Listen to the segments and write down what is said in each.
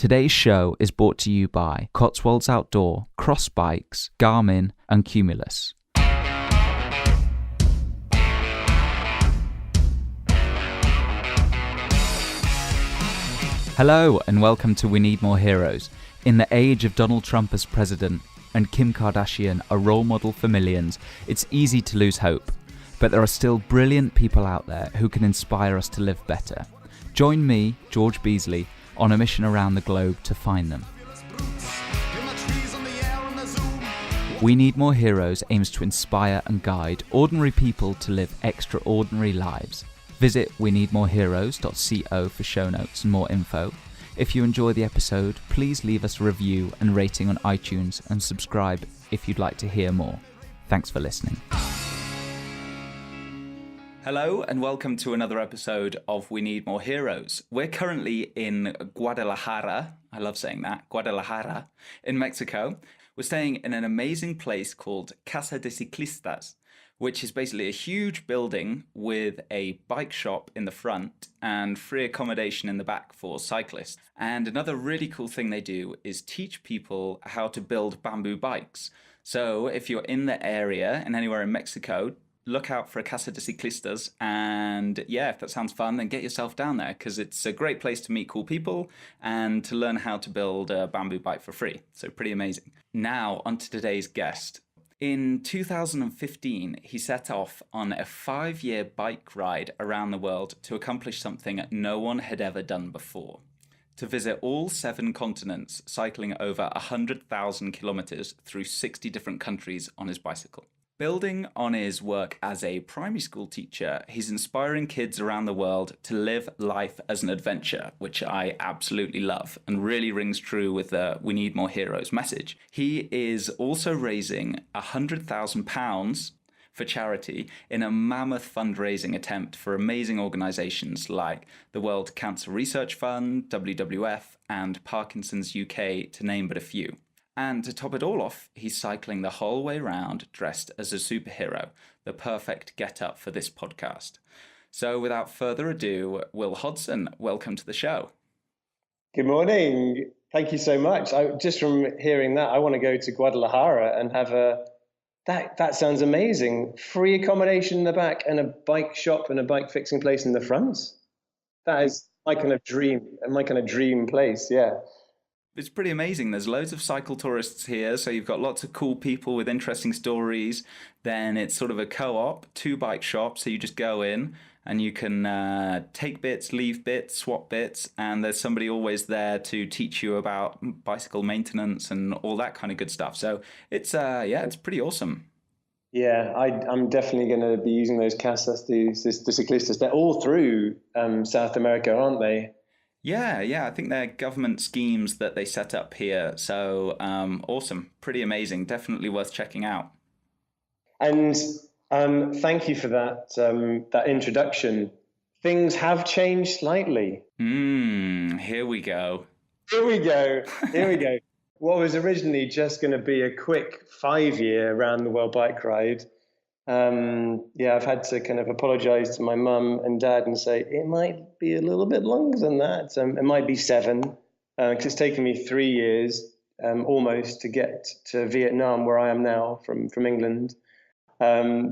Today's show is brought to you by Cotswolds Outdoor, Cross Bikes, Garmin and Cumulus. Hello and welcome to We Need More Heroes. In the age of Donald Trump as president and Kim Kardashian a role model for millions, it's easy to lose hope. But there are still brilliant people out there who can inspire us to live better. Join me, George Beasley, on a mission around the globe to find them. We Need More Heroes aims to inspire and guide ordinary people to live extraordinary lives. Visit weneedmoreheroes.co for show notes and more info. If you enjoy the episode, please leave us a review and rating on iTunes and subscribe if you'd like to hear more. Thanks for listening. Hello and welcome to another episode of We Need More Heroes. We're currently in Guadalajara, I love saying that, Guadalajara, in Mexico. We're staying in an amazing place called Casa de Ciclistas, which is basically a huge building with a bike shop in the front and free accommodation in the back for cyclists. And another really cool thing they do is teach people how to build bamboo bikes. So if you're in the area and anywhere in Mexico, look out for a Casa de Ciclistas, and yeah, if that sounds fun, then get yourself down there because it's a great place to meet cool people and to learn how to build a bamboo bike for free. So pretty amazing. Now, on to today's guest. In 2015, he set off on a 5-year bike ride around the world to accomplish something no one had ever done before. To visit all 7 continents, cycling over 100,000 kilometers through 60 different countries on his bicycle. Building on his work as a primary school teacher, he's inspiring kids around the world to live life as an adventure, which I absolutely love and really rings true with the We Need More Heroes message. He is also raising £100,000 for charity in a mammoth fundraising attempt for amazing organisations like the World Cancer Research Fund, WWF, and Parkinson's UK, to name but a few. And to top it all off, he's cycling the whole way round dressed as a superhero, the perfect get-up for this podcast. So without further ado, Will Hodson, welcome to the show. Good morning. Thank you so much. Just from hearing that, I want to go to Guadalajara and have that sounds amazing. Free accommodation in the back and a bike shop and a bike fixing place in the front. That is my kind of dream place, yeah. It's pretty amazing. There's loads of cycle tourists here, so you've got lots of cool people with interesting stories. Then it's sort of a co-op, 2 bike shops, so you just go in and you can take bits, leave bits, swap bits, and there's somebody always there to teach you about bicycle maintenance and all that kind of good stuff. So it's it's pretty awesome. Yeah, I'm definitely going to be using those Casas de Ciclistas. They're all through South America, aren't they? Yeah, I think they're government schemes that they set up here. So awesome, pretty amazing, definitely worth checking out. And thank you for that introduction. Things have changed slightly. Here we go. What was originally just going to be a quick 5-year round the world bike ride. I've had to kind of apologize to my mum and dad and say it might be a little bit longer than that. It might be 7, because it's taken me 3 years almost to get to Vietnam, where I am now from England. As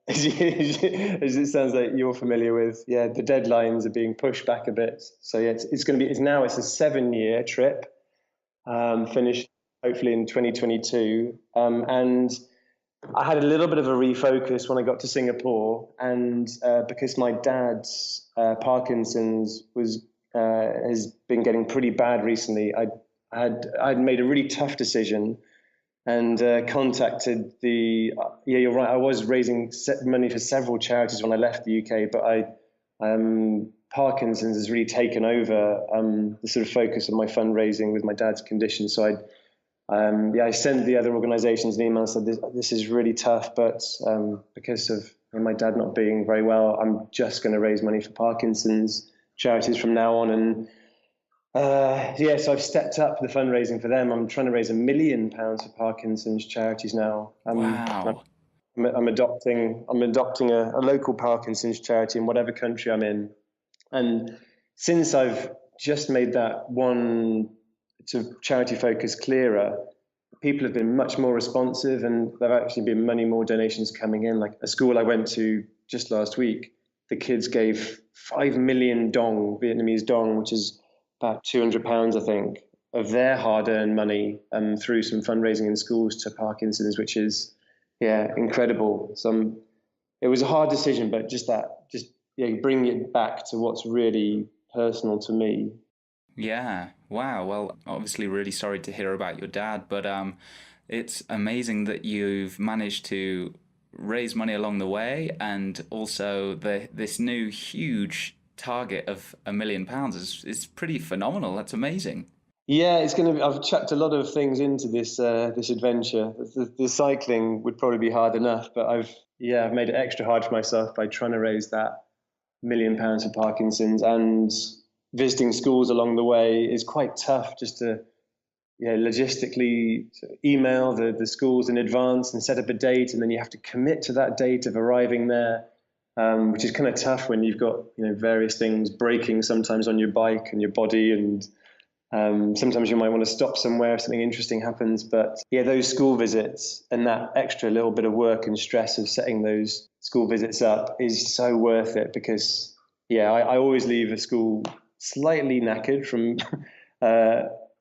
it sounds like you're familiar with, the deadlines are being pushed back a bit. So it's a 7-year trip, finished hopefully in 2022, and I had a little bit of a refocus when I got to Singapore, and because my dad's Parkinson's has been getting pretty bad recently, I'd made a really tough decision and contacted you're right, I was raising money for several charities when I left the UK, but Parkinson's has really taken over the sort of focus of my fundraising with my dad's condition. So I sent the other organisations an email and said, this is really tough, but because of my dad not being very well, I'm just going to raise money for Parkinson's charities from now on. And so I've stepped up the fundraising for them. I'm trying to raise £1 million for Parkinson's charities now. Wow. I'm adopting a local Parkinson's charity in whatever country I'm in. And since I've just made that one sort of charity focus clearer, people have been much more responsive, and there have actually been many more donations coming in. Like a school I went to just last week, the kids gave 5 million dong, Vietnamese dong, which is about £200, I think, of their hard-earned money through some fundraising in schools to Parkinson's, which is, yeah, incredible. It was a hard decision, but just bringing it back to what's really personal to me. Yeah. Wow. Well, obviously, really sorry to hear about your dad, but it's amazing that you've managed to raise money along the way, and also this new huge target of £1 million is pretty phenomenal. That's amazing. Yeah, it's going to be. I've chucked a lot of things into this adventure. The cycling would probably be hard enough, but I've made it extra hard for myself by trying to raise that £1 million for Parkinson's, and visiting schools along the way is quite tough. Just to logistically email the schools in advance and set up a date, and then you have to commit to that date of arriving there, which is kind of tough when you've got various things breaking sometimes on your bike and your body, and sometimes you might want to stop somewhere if something interesting happens. But yeah, those school visits and that extra little bit of work and stress of setting those school visits up is so worth it, because I always leave a school slightly knackered from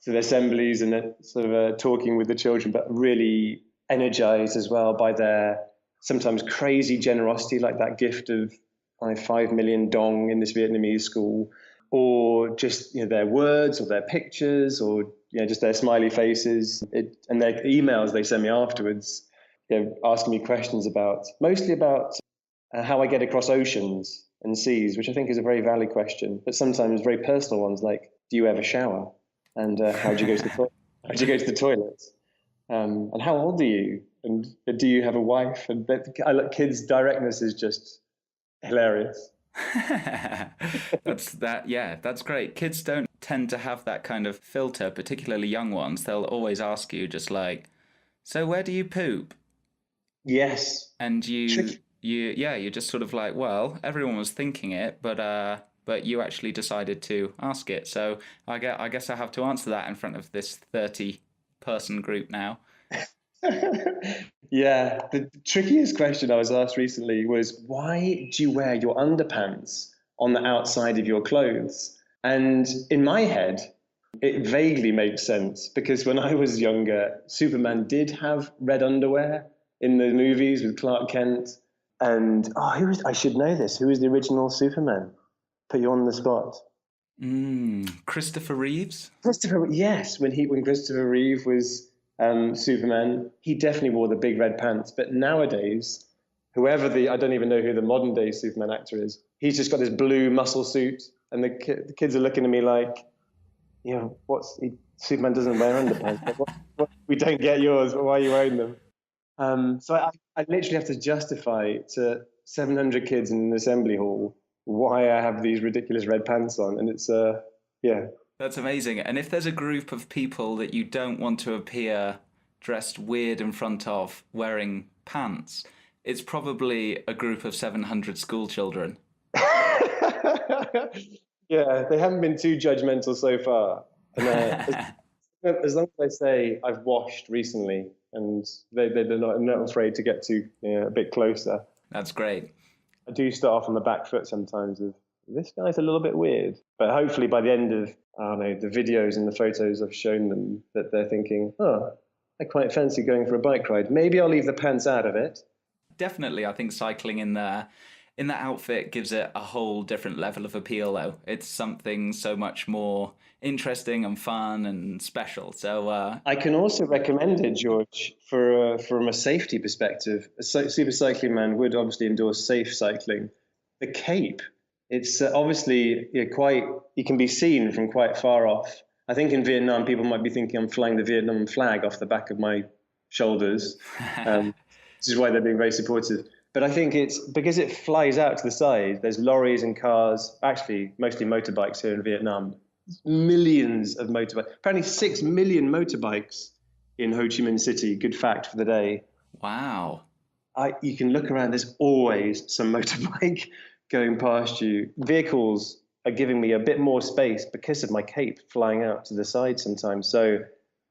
sort of assemblies and sort of talking with the children, but really energized as well by their sometimes crazy generosity, like that gift of 5 million dong in this Vietnamese school, or just their words or their pictures, or just their smiley faces, and their emails they send me afterwards, asking me questions mostly about how I get across oceans and seas, which I think is a very valid question, but sometimes very personal ones like, do you ever shower? And how do you go to the toilet? How do you go to the toilet? And how old are you? And do you have a wife? And kids' directness is just hilarious. That's great. Kids don't tend to have that kind of filter, particularly young ones. They'll always ask you just like, so where do you poop? Yes. And you're just sort of like, well, everyone was thinking it, but you actually decided to ask it. So I guess I have to answer that in front of this 30-person group now. Yeah, the trickiest question I was asked recently was, why do you wear your underpants on the outside of your clothes? And in my head, it vaguely makes sense, because when I was younger, Superman did have red underwear in the movies with Clark Kent. And I should know this. Who was the original Superman? Put you on the spot. Christopher Reeves? Yes, when Christopher Reeve was Superman, he definitely wore the big red pants. But nowadays, I don't even know who the modern day Superman actor is. He's just got this blue muscle suit, and the kids are looking at me like, Superman doesn't wear underpants. We don't get yours, but why are you wearing them? So I literally have to justify to 700 kids in an assembly hall why I have these ridiculous red pants on, and it's That's amazing. And if there's a group of people that you don't want to appear dressed weird in front of wearing pants, it's probably a group of 700 school children. Yeah, they haven't been too judgmental so far. And, as long as I say I've washed recently, and they're not afraid to get a bit closer. That's great. I do start off on the back foot sometimes of, this guy's a little bit weird. But hopefully by the end of, the videos and the photos I've shown them, that they're thinking, I quite fancy going for a bike ride. Maybe I'll leave the pants out of it. Definitely, I think cycling in that outfit gives it a whole different level of appeal, though. It's something so much more interesting and fun and special. So I can also recommend it, George, from a safety perspective. A super cycling man would obviously endorse safe cycling. The Cape, it's obviously you can be seen from quite far off. I think in Vietnam, people might be thinking I'm flying the Vietnam flag off the back of my shoulders. This is why they're being very supportive. But I think it's because it flies out to the side. There's lorries and cars, actually mostly motorbikes here in Vietnam. Millions of motorbikes. Apparently 6 million motorbikes in Ho Chi Minh City. Good fact for the day. Wow. You can look around. There's always some motorbike going past you. Vehicles are giving me a bit more space because of my cape flying out to the side sometimes. So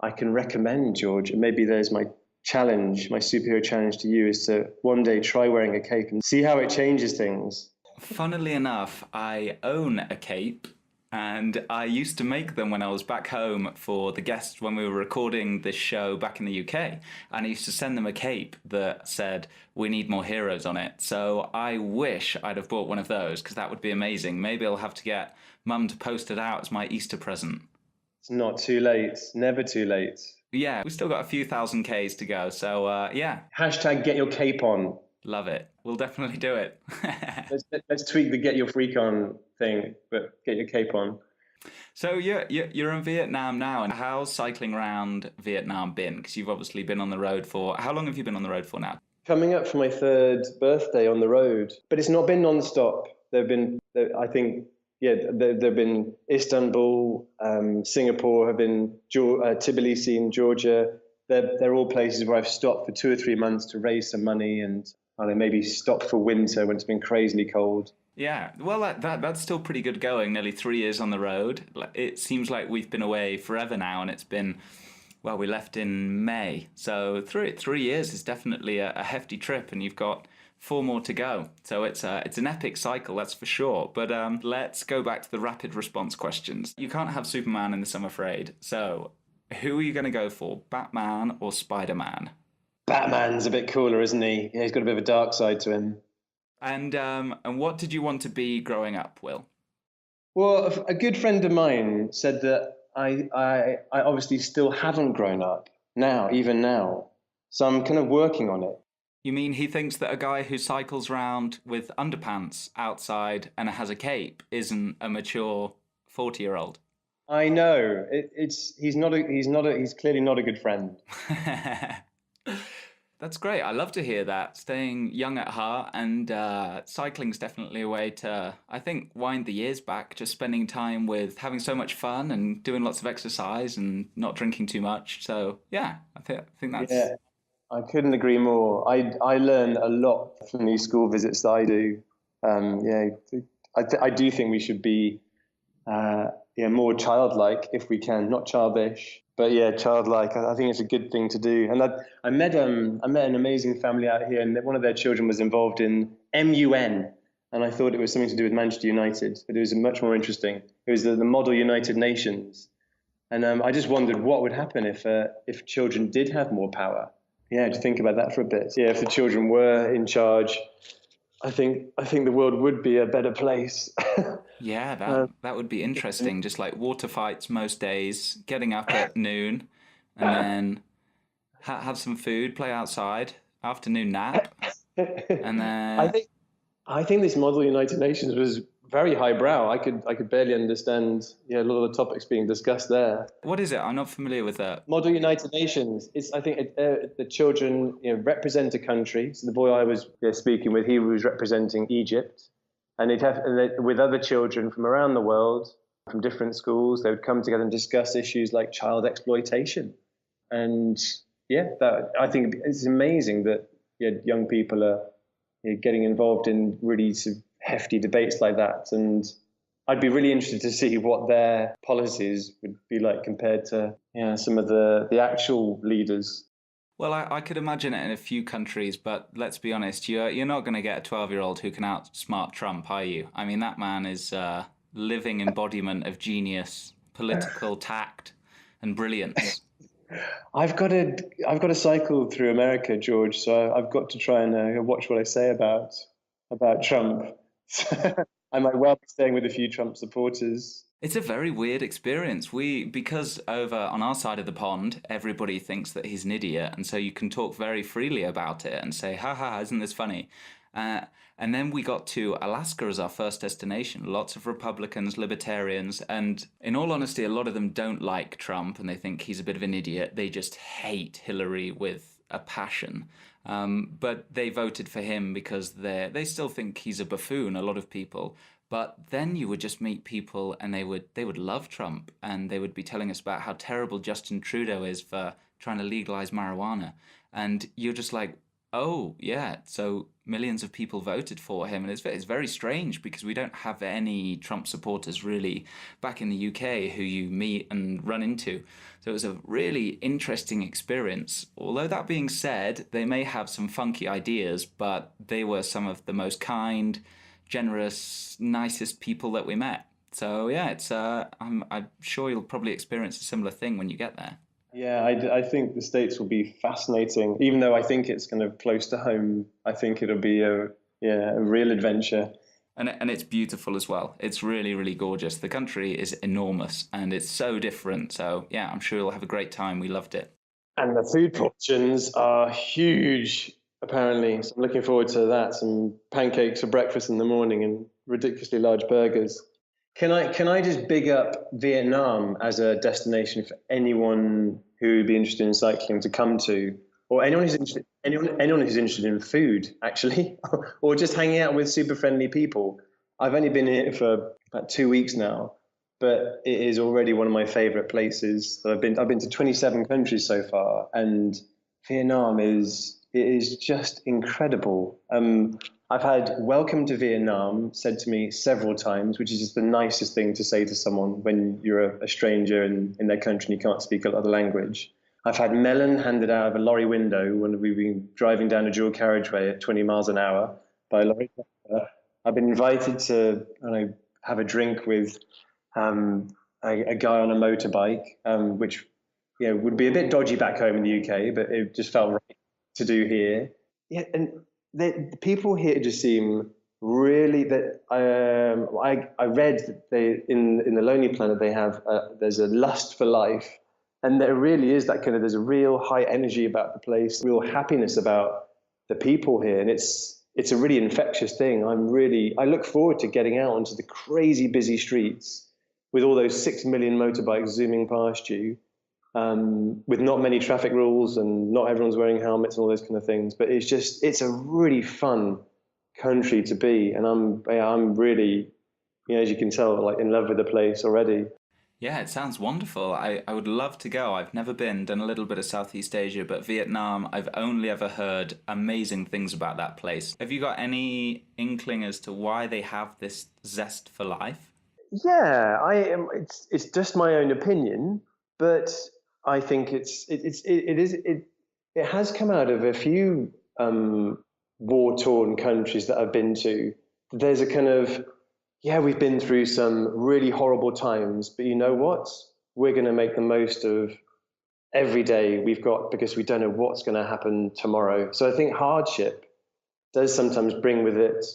I can recommend, George, and maybe there's my challenge, my superhero challenge to you, is to one day try wearing a cape and see how it changes things. Funnily enough, I own a cape, and I used to make them when I was back home for the guests when we were recording this show back in the UK. And I used to send them a cape that said, "We need more heroes" on it. So I wish I'd have bought one of those, because that would be amazing. Maybe I'll have to get Mum to post it out as my Easter present. It's not too late, never too late. Yeah, we've still got a few thousand Ks to go. So yeah. Hashtag get your cape on. Love it. We'll definitely do it. let's tweak the get your freak on thing, but get your cape on. So you're in Vietnam now, and how's cycling around Vietnam been? Because you've obviously been on the road for, how long have you been on the road for now? Coming up for my 3rd birthday on the road, but it's not been non-stop. There've been, I think, there've been Istanbul, Singapore, have been Tbilisi in Georgia. They're all places where I've stopped for 2 or 3 months to raise some money, and maybe stop for winter when it's been crazily cold. Yeah, well, that's still pretty good going. Nearly 3 years on the road. It seems like we've been away forever now, and it's been, well, we left in May, so 3 years is definitely a hefty trip, and you've got 4 more to go. So it's an epic cycle, that's for sure. But let's go back to the rapid response questions. You can't have Superman in this, I'm afraid. So who are you going to go for, Batman or Spider-Man? Batman's a bit cooler, isn't he? Yeah, he's got a bit of a dark side to him. And what did you want to be growing up, Will? Well, a good friend of mine said that I obviously still haven't grown up now, even now. So I'm kind of working on it. You mean he thinks that a guy who cycles around with underpants outside and has a cape isn't a mature 40-year-old? I know. He's clearly not a good friend. That's great. I love to hear that. Staying young at heart, and cycling's definitely a way to, I think, wind the years back. Just spending time with having so much fun and doing lots of exercise and not drinking too much. So yeah, I think that's. Yeah, I couldn't agree more. I learn a lot from these school visits that I do. I do think we should be more childlike if we can, not childish. But yeah, childlike. I think it's a good thing to do. And I met an amazing family out here, and one of their children was involved in MUN, and I thought it was something to do with Manchester United, but it was much more interesting. It was the Model United Nations, and I just wondered what would happen if children did have more power. Yeah, to think about that for a bit. Yeah, if the children were in charge, I think the world would be a better place. Yeah, that would be interesting. Just like water fights most days, getting up at noon, and then have some food, play outside, afternoon nap, and then. I think this Model United Nations was very highbrow. I could barely understand a lot of the topics being discussed there. What is it? I'm not familiar with that. Model United Nations. I think the children represent a country. So the boy I was speaking with, he was representing Egypt. And with other children from around the world, from different schools, they would come together and discuss issues like child exploitation. And I think it's amazing that young people are getting involved in really sort of hefty debates like that. And I'd be really interested to see what their policies would be like compared to some of the actual leaders. Well, I could imagine it in a few countries, but let's be honest, you're not going to get a 12-year-old who can outsmart Trump, are you? I mean, that man is a living embodiment of genius, political tact, and brilliance. I've got to cycle through America, George, so I've got to try and watch what I say about Trump. I might well be staying with a few Trump supporters. It's a very weird experience. Because over on our side of the pond, everybody thinks that he's an idiot, and so you can talk very freely about it and say, "Ha ha, isn't this funny?" And then we got to Alaska as our first destination. Lots of Republicans, libertarians, and in all honesty, a lot of them don't like Trump and they think he's a bit of an idiot. They just hate Hillary with a passion. But they voted for him because they still think he's a buffoon, a lot of people. But then you would just meet people and they would love Trump, and they would be telling us about how terrible Justin Trudeau is for trying to legalize marijuana. And you're just like, Oh, yeah. So millions of people voted for him, and it's very strange because we don't have any Trump supporters really back in the UK who you meet and run into. So it was a really interesting experience. Although that being said, they may have some funky ideas, but they were some of the most kind, generous, nicest people that we met. So yeah, I'm sure you'll probably experience a similar thing when you get there. Yeah, I think the States will be fascinating, even though I think it's kind of close to home. I think it'll be a real adventure. And it's beautiful as well. It's really, really gorgeous. The country is enormous and it's so different. So yeah, I'm sure you'll have a great time. We loved it. And the food portions are huge, apparently. So I'm looking forward to that. Some pancakes for breakfast in the morning and ridiculously large burgers. Can I just big up Vietnam as a destination for anyone who would be interested in cycling to come to, or anyone who's interested in food, actually, or just hanging out with super friendly people. I've only been here for about 2 weeks now, but it is already one of my favorite places. I've been to 27 countries so far, and Vietnam is just incredible. I've had "Welcome to Vietnam" said to me several times, which is just the nicest thing to say to someone when you're a stranger in their country and you can't speak another language. I've had melon handed out of a lorry window when we've been driving down a dual carriageway at 20 miles an hour by a lorry driver. I've been invited to, I don't know, have a drink with a guy on a motorbike, which would be a bit dodgy back home in the UK, but it just felt right to do here. Yeah, and the people here just seem really that. I read that they in the Lonely Planet they have there's a lust for life, and there really is that kind of there's a real high energy about the place, real happiness about the people here, and it's a really infectious thing. I look forward to getting out onto the crazy busy streets with all those 6 million motorbikes zooming past you, with not many traffic rules and not everyone's wearing helmets and all those kind of things. But it's a really fun country to be, and I'm really, as you can tell, like in love with the place already. Yeah, it sounds wonderful. I would love to go. I've never been, done a little bit of Southeast Asia, but Vietnam, I've only ever heard amazing things about that place. Have you got any inkling as to why they have this zest for life? Yeah, I am. It's just my own opinion, but I think it has come out of a few war-torn countries that I've been to. There's a kind of, yeah, we've been through some really horrible times, but you know what? We're going to make the most of every day we've got because we don't know what's going to happen tomorrow. So I think hardship does sometimes bring with it,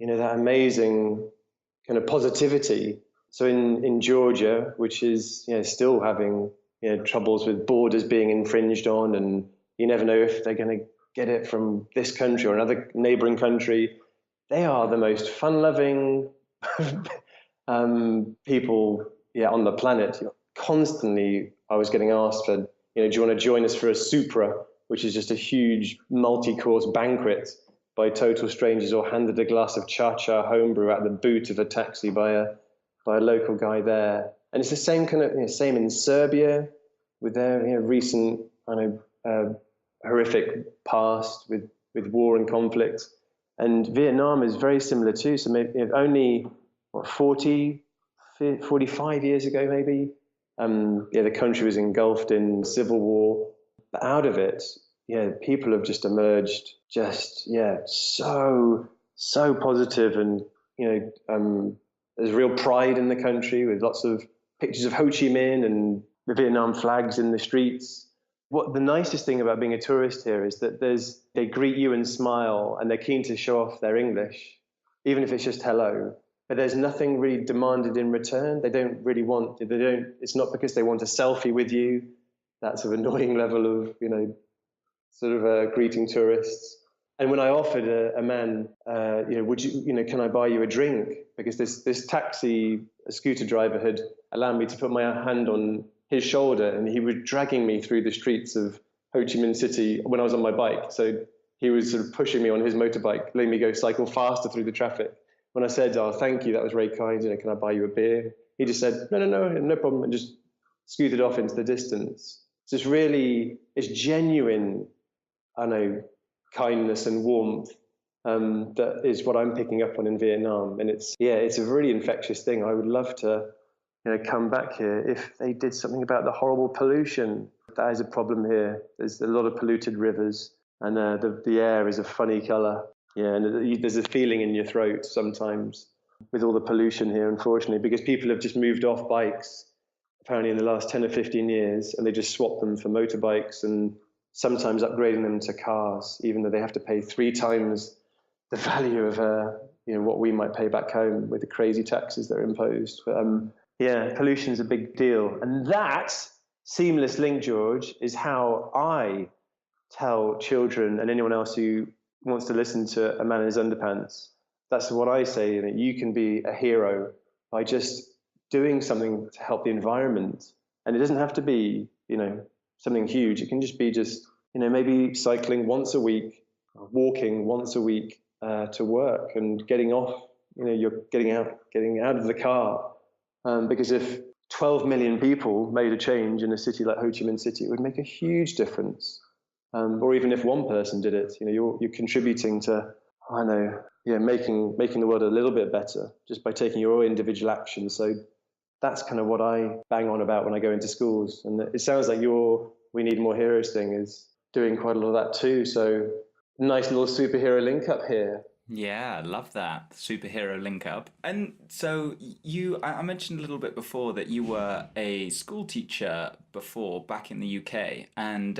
that amazing kind of positivity. So in Georgia, which is still having troubles with borders being infringed on, and you never know if they're going to get it from this country or another neighboring country. They are the most fun-loving people, on the planet. Constantly, I was getting asked for, do you want to join us for a supra, which is just a huge multi-course banquet by total strangers, or handed a glass of cha-cha homebrew out the boot of a taxi by a local guy there. And it's the same kind of same in Serbia with their recent horrific past with war and conflict. And Vietnam is very similar too. So maybe only 45 years ago, maybe, the country was engulfed in civil war. But out of it, people have just emerged, so positive, and there's real pride in the country with lots of pictures of Ho Chi Minh and the Vietnam flags in the streets. What the nicest thing about being a tourist here is that they greet you and smile, and they're keen to show off their English, even if it's just hello. But there's nothing really demanded in return. It's not because they want a selfie with you. That's an annoying level of, sort of greeting tourists. And when I offered a man, would you, can I buy you a drink? Because this a scooter driver had allowed me to put my hand on his shoulder, and he was dragging me through the streets of Ho Chi Minh City when I was on my bike. So he was sort of pushing me on his motorbike, letting me go cycle faster through the traffic. When I said, "Oh, thank you, that was very kind, can I buy you a beer?" He just said, no problem, and just scooted off into the distance. So it's genuine, I know, kindness and warmth that is what I'm picking up on in Vietnam. And it's a really infectious thing. I would love to come back here if they did something about the horrible pollution. That is a problem here. There's a lot of polluted rivers, and the air is a funny color. Yeah, and there's a feeling in your throat sometimes with all the pollution here, unfortunately, because people have just moved off bikes apparently in the last 10 or 15 years, and they just swap them for motorbikes and sometimes upgrading them to cars, even though they have to pay 3 times the value of what we might pay back home with the crazy taxes that are imposed. But yeah, pollution's a big deal. And that seamless link, George, is how I tell children and anyone else who wants to listen to A Man in His Underpants. That's what I say, that you can be a hero by just doing something to help the environment. And it doesn't have to be, something huge. It can just be maybe cycling once a week, walking once a week to work, and getting off, you're getting out of the car. Because if 12 million people made a change in a city like Ho Chi Minh City, it would make a huge difference. Or even if one person did it, you're contributing to, making the world a little bit better just by taking your individual action. So that's kind of what I bang on about when I go into schools. And it sounds like your We Need More Heroes thing is doing quite a lot of that too. So nice little superhero link up here. Yeah, I love that superhero link up. And so I mentioned a little bit before that you were a school teacher before back in the UK, and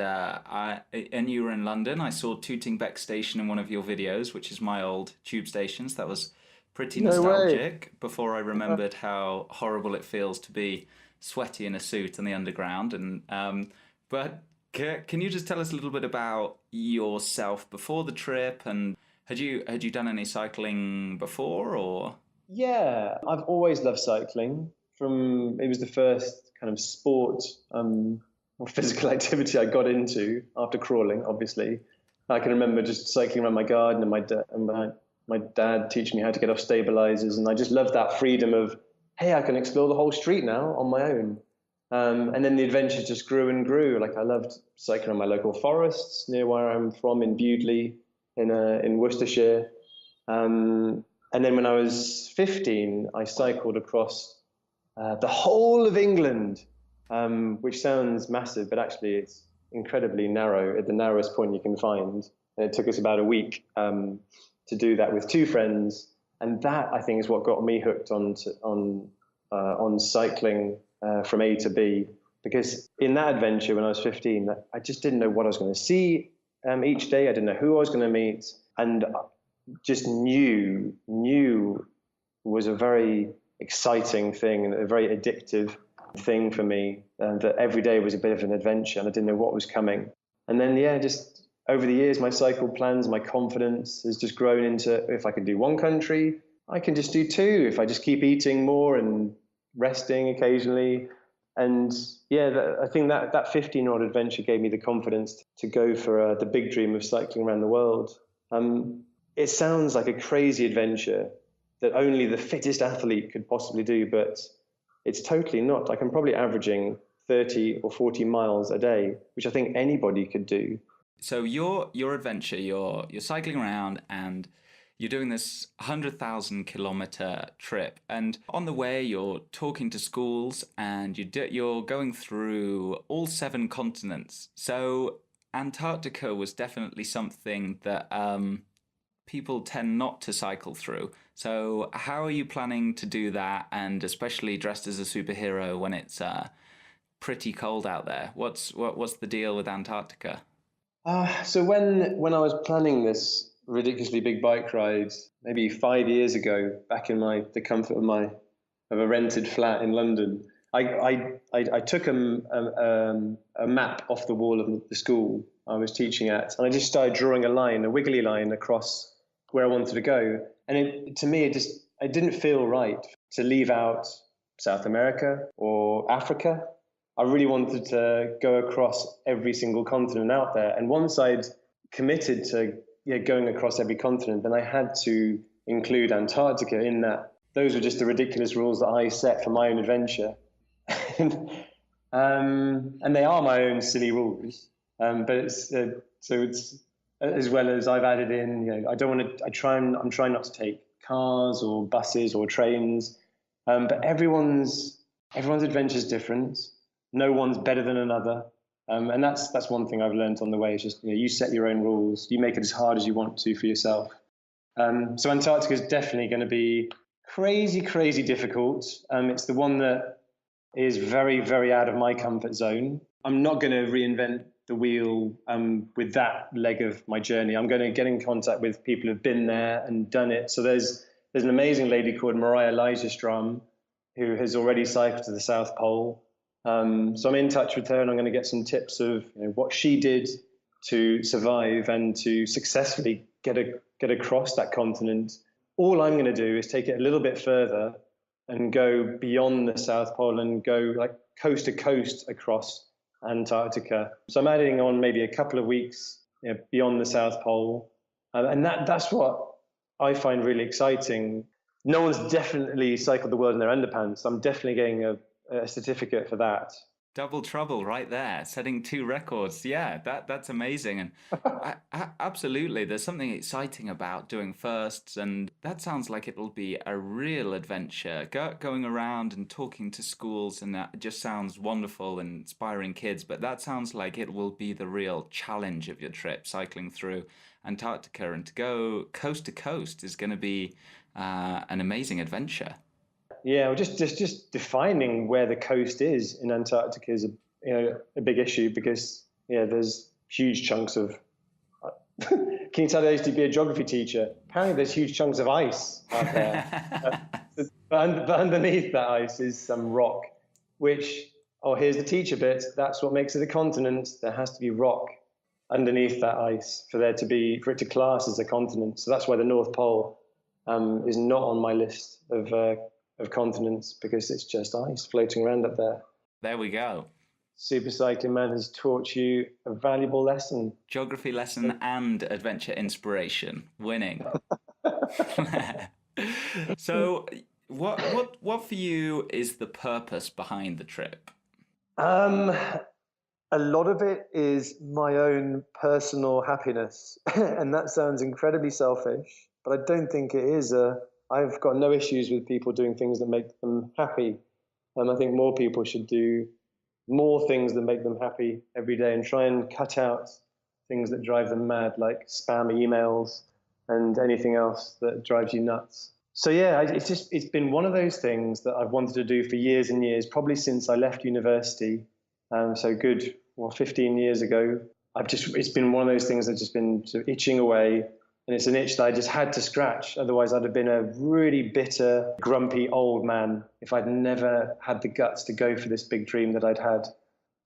you were in London. I saw Tooting Beck Station in one of your videos, which is my old tube stations. That was pretty No way. nostalgic before I remembered how horrible it feels to be sweaty in a suit on the underground. And but can you just tell us a little bit about yourself before the trip, and had you done any cycling before, or? Yeah, I've always loved cycling. It was the first kind of sport or physical activity I got into after crawling, obviously. I can remember just cycling around my garden and my dad teaching me how to get off stabilizers, and I just loved that freedom of, hey, I can explore the whole street now on my own. And then the adventure just grew and grew. Like I loved cycling around my local forests near where I'm from in Bewdley, in Worcestershire. And then when I was 15, I cycled across the whole of England, which sounds massive, but actually it's incredibly narrow, at the narrowest point you can find. And it took us about a week to do that with 2 friends. And that, I think, is what got me hooked on cycling from A to B. Because in that adventure, when I was 15, I just didn't know what I was going to see each day. I didn't know who I was going to meet, and just knew was a very exciting thing and a very addictive thing for me. That every day was a bit of an adventure, and I didn't know what was coming. And then, just over the years, my cycle plans, my confidence has just grown into, if I can do one country, I can just do 2. If I just keep eating more and resting occasionally. And I think that 15-year-old adventure gave me the confidence to go for the big dream of cycling around the world. It sounds like a crazy adventure that only the fittest athlete could possibly do, but it's totally not. Like I'm probably averaging 30 or 40 miles a day, which I think anybody could do. So your adventure, you're cycling around and you're doing this 100,000 kilometer trip, and on the way you're talking to schools, and you're going through all 7 continents. So Antarctica was definitely something that people tend not to cycle through. So how are you planning to do that, and especially dressed as a superhero when it's pretty cold out there? What's the deal with Antarctica? So when I was planning this ridiculously big bike ride maybe 5 years ago, back in the comfort of a rented flat in London, I took a map off the wall of the school I was teaching at, and I just started drawing a wiggly line across where I wanted to go. And to me, it didn't feel right to leave out South America or Africa. I really wanted to go across every single continent out there. And once I'd committed to going across every continent, then I had to include Antarctica in that. Those were just the ridiculous rules that I set for my own adventure. And they are my own silly rules. But it's as well as I've added in, I don't want to, I'm trying not to take cars or buses or trains, but everyone's adventure is different. No one's better than another. And that's one thing I've learned on the way is just, you set your own rules, you make it as hard as you want to for yourself. So Antarctica is definitely going to be crazy, crazy difficult. It's the one that is very, very out of my comfort zone. I'm not going to reinvent the wheel with that leg of my journey. I'm going to get in contact with people who've been there and done it. So there's an amazing lady called Mariah Leijerstrom who has already cycled to the South Pole. So I'm in touch with her, and I'm going to get some tips of what she did to survive and to successfully get across that continent. All I'm going to do is take it a little bit further and go beyond the South Pole and go like coast to coast across Antarctica. So I'm adding on maybe a couple of weeks beyond the South Pole. And that's what I find really exciting. No one's definitely cycled the world in their underpants. I'm definitely getting a certificate for that. Double trouble right there, setting 2 records. Yeah, that's amazing. And absolutely, there's something exciting about doing firsts, and that sounds like it'll be a real adventure. Going around and talking to schools, and that just sounds wonderful and inspiring kids, but that sounds like it will be the real challenge of your trip, cycling through Antarctica. And to go coast to coast is going to be an amazing adventure. Yeah, well, just defining where the coast is in Antarctica is a big issue because there's huge chunks of. Can you tell I used to be a geography teacher? Apparently, there's huge chunks of ice out there, but underneath that ice is some rock. Which, here's the teacher bit. That's what makes it a continent. There has to be rock underneath that ice for it to class as a continent. So that's why the North Pole is not on my list of continents, because it's just ice floating around up there. There we go. Super Cycling Man has taught you a valuable lesson. Geography lesson and adventure inspiration. Winning. So what for you is the purpose behind the trip? A lot of it is my own personal happiness. And that sounds incredibly selfish, but I don't think it is. I've got no issues with people doing things that make them happy. I think more people should do more things that make them happy every day and try and cut out things that drive them mad, like spam emails and anything else that drives you nuts. So yeah, it's been one of those things that I've wanted to do for years and years, probably since I left university. So 15 years ago. It's been one of those things that's just been sort of itching away. And it's an itch that I just had to scratch. Otherwise, I'd have been a really bitter, grumpy old man if I'd never had the guts to go for this big dream that I'd had.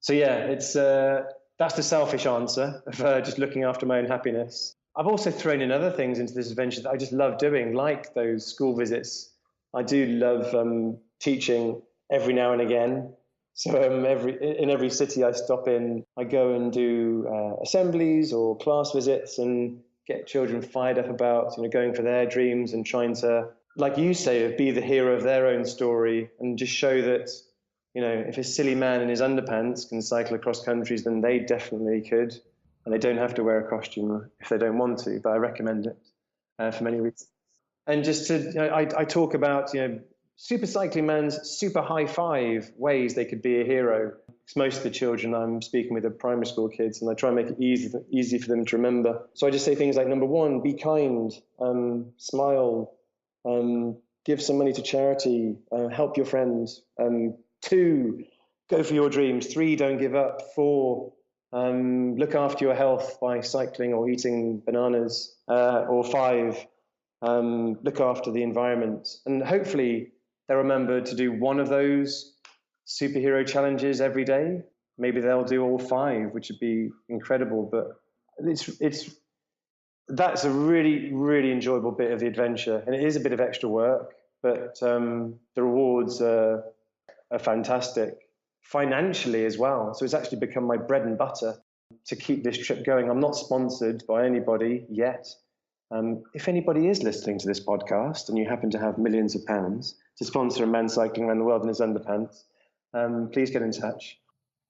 So yeah, that's the selfish answer of just looking after my own happiness. I've also thrown in other things into this adventure that I just love doing, like those school visits. I do love teaching every now and again. So in every city I stop in, I go and do assemblies or class visits and get children fired up about going for their dreams and trying to, like you say, be the hero of their own story and just show that if a silly man in his underpants can cycle across countries, then they definitely could, and they don't have to wear a costume if they don't want to. But I recommend it for many reasons. And just to, I talk about Super Cycling Man's super high 5 ways they could be a hero. Because most of the children I'm speaking with are primary school kids, and I try and make it easy for them to remember. So I just say things like, number 1, be kind, smile, give some money to charity, help your friends. 2, go for your dreams. 3, don't give up. 4, look after your health by cycling or eating bananas. Or 5, look after the environment. And hopefully they'll remember to do one of those superhero challenges every day. Maybe they'll do all 5, which would be incredible. But that's a really, really enjoyable bit of the adventure. And it is a bit of extra work, but the rewards are fantastic financially as well. So it's actually become my bread and butter to keep this trip going. I'm not sponsored by anybody yet. If anybody is listening to this podcast and you happen to have millions of pounds to sponsor a man cycling around the world in his underpants, please get in touch.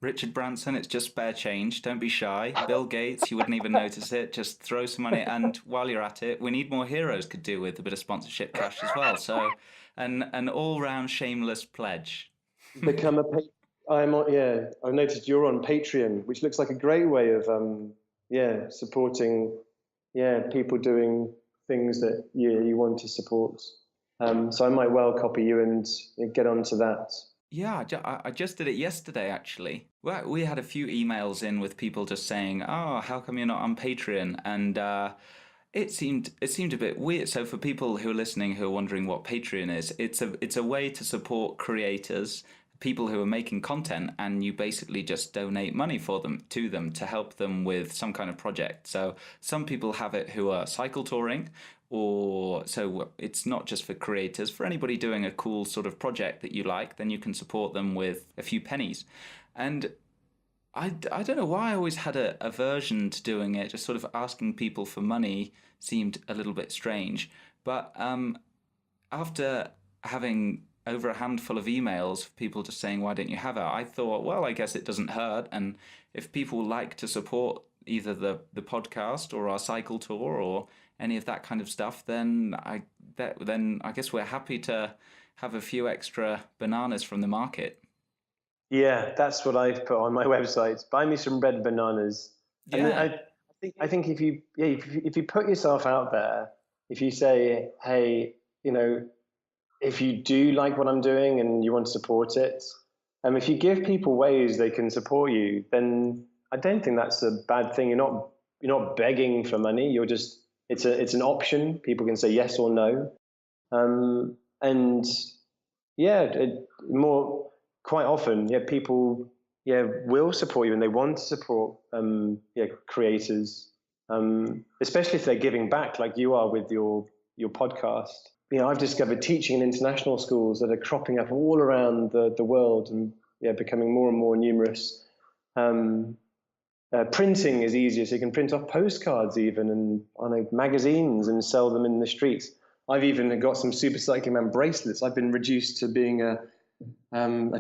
Richard Branson, it's just spare change. Don't be shy. Bill Gates, you wouldn't even notice it. Just throw some money. And while you're at it, We Need More Heroes could do with a bit of sponsorship cash as well. So, an all-round shameless pledge. Become a I'm on, yeah. I've noticed you're on Patreon, which looks like a great way of yeah, supporting people doing things that you want to support. So I might well copy you and get onto that. Yeah, I just did it yesterday, actually. Well, we had a few emails in with people just saying, "Oh, how come you're not on Patreon?" And it seemed a bit weird. So for people who are listening who are wondering what Patreon is, it's a way to support creators, people who are making content, and you basically just donate money for them to them to help them with some kind of project. So some people have it who are cycle touring, or so it's not just for creators. For anybody doing a cool sort of project that you like, then you can support them with a few pennies. And I don't know why I always had a aversion to doing it. Just sort of asking people for money seemed a little bit strange. But after having over a handful of emails of people just saying, "Why don't you have it?" I thought, well, I guess it doesn't hurt. And if people like to support either the podcast or our cycle tour or any of that kind of stuff, then I guess we're happy to have a few extra bananas from the market. Yeah, that's what I've put on my website. Buy me some red bananas. And Yeah. I think if you put yourself out there, if you say, hey, you know, if you do like what I'm doing and you want to support it, if you give people ways they can support you, then I don't think that's a bad thing. You're not begging for money. You're just it's an option. People can say yes or no. And yeah, more quite often, people will support you and they want to support creators, especially if they're giving back like you are with your podcast. I've discovered teaching in international schools that are cropping up all around the world and becoming more and more numerous. Printing is easier, so you can print off postcards even and on magazines and sell them in the streets. I've even got some Super Cycling Man bracelets. I've been reduced to being a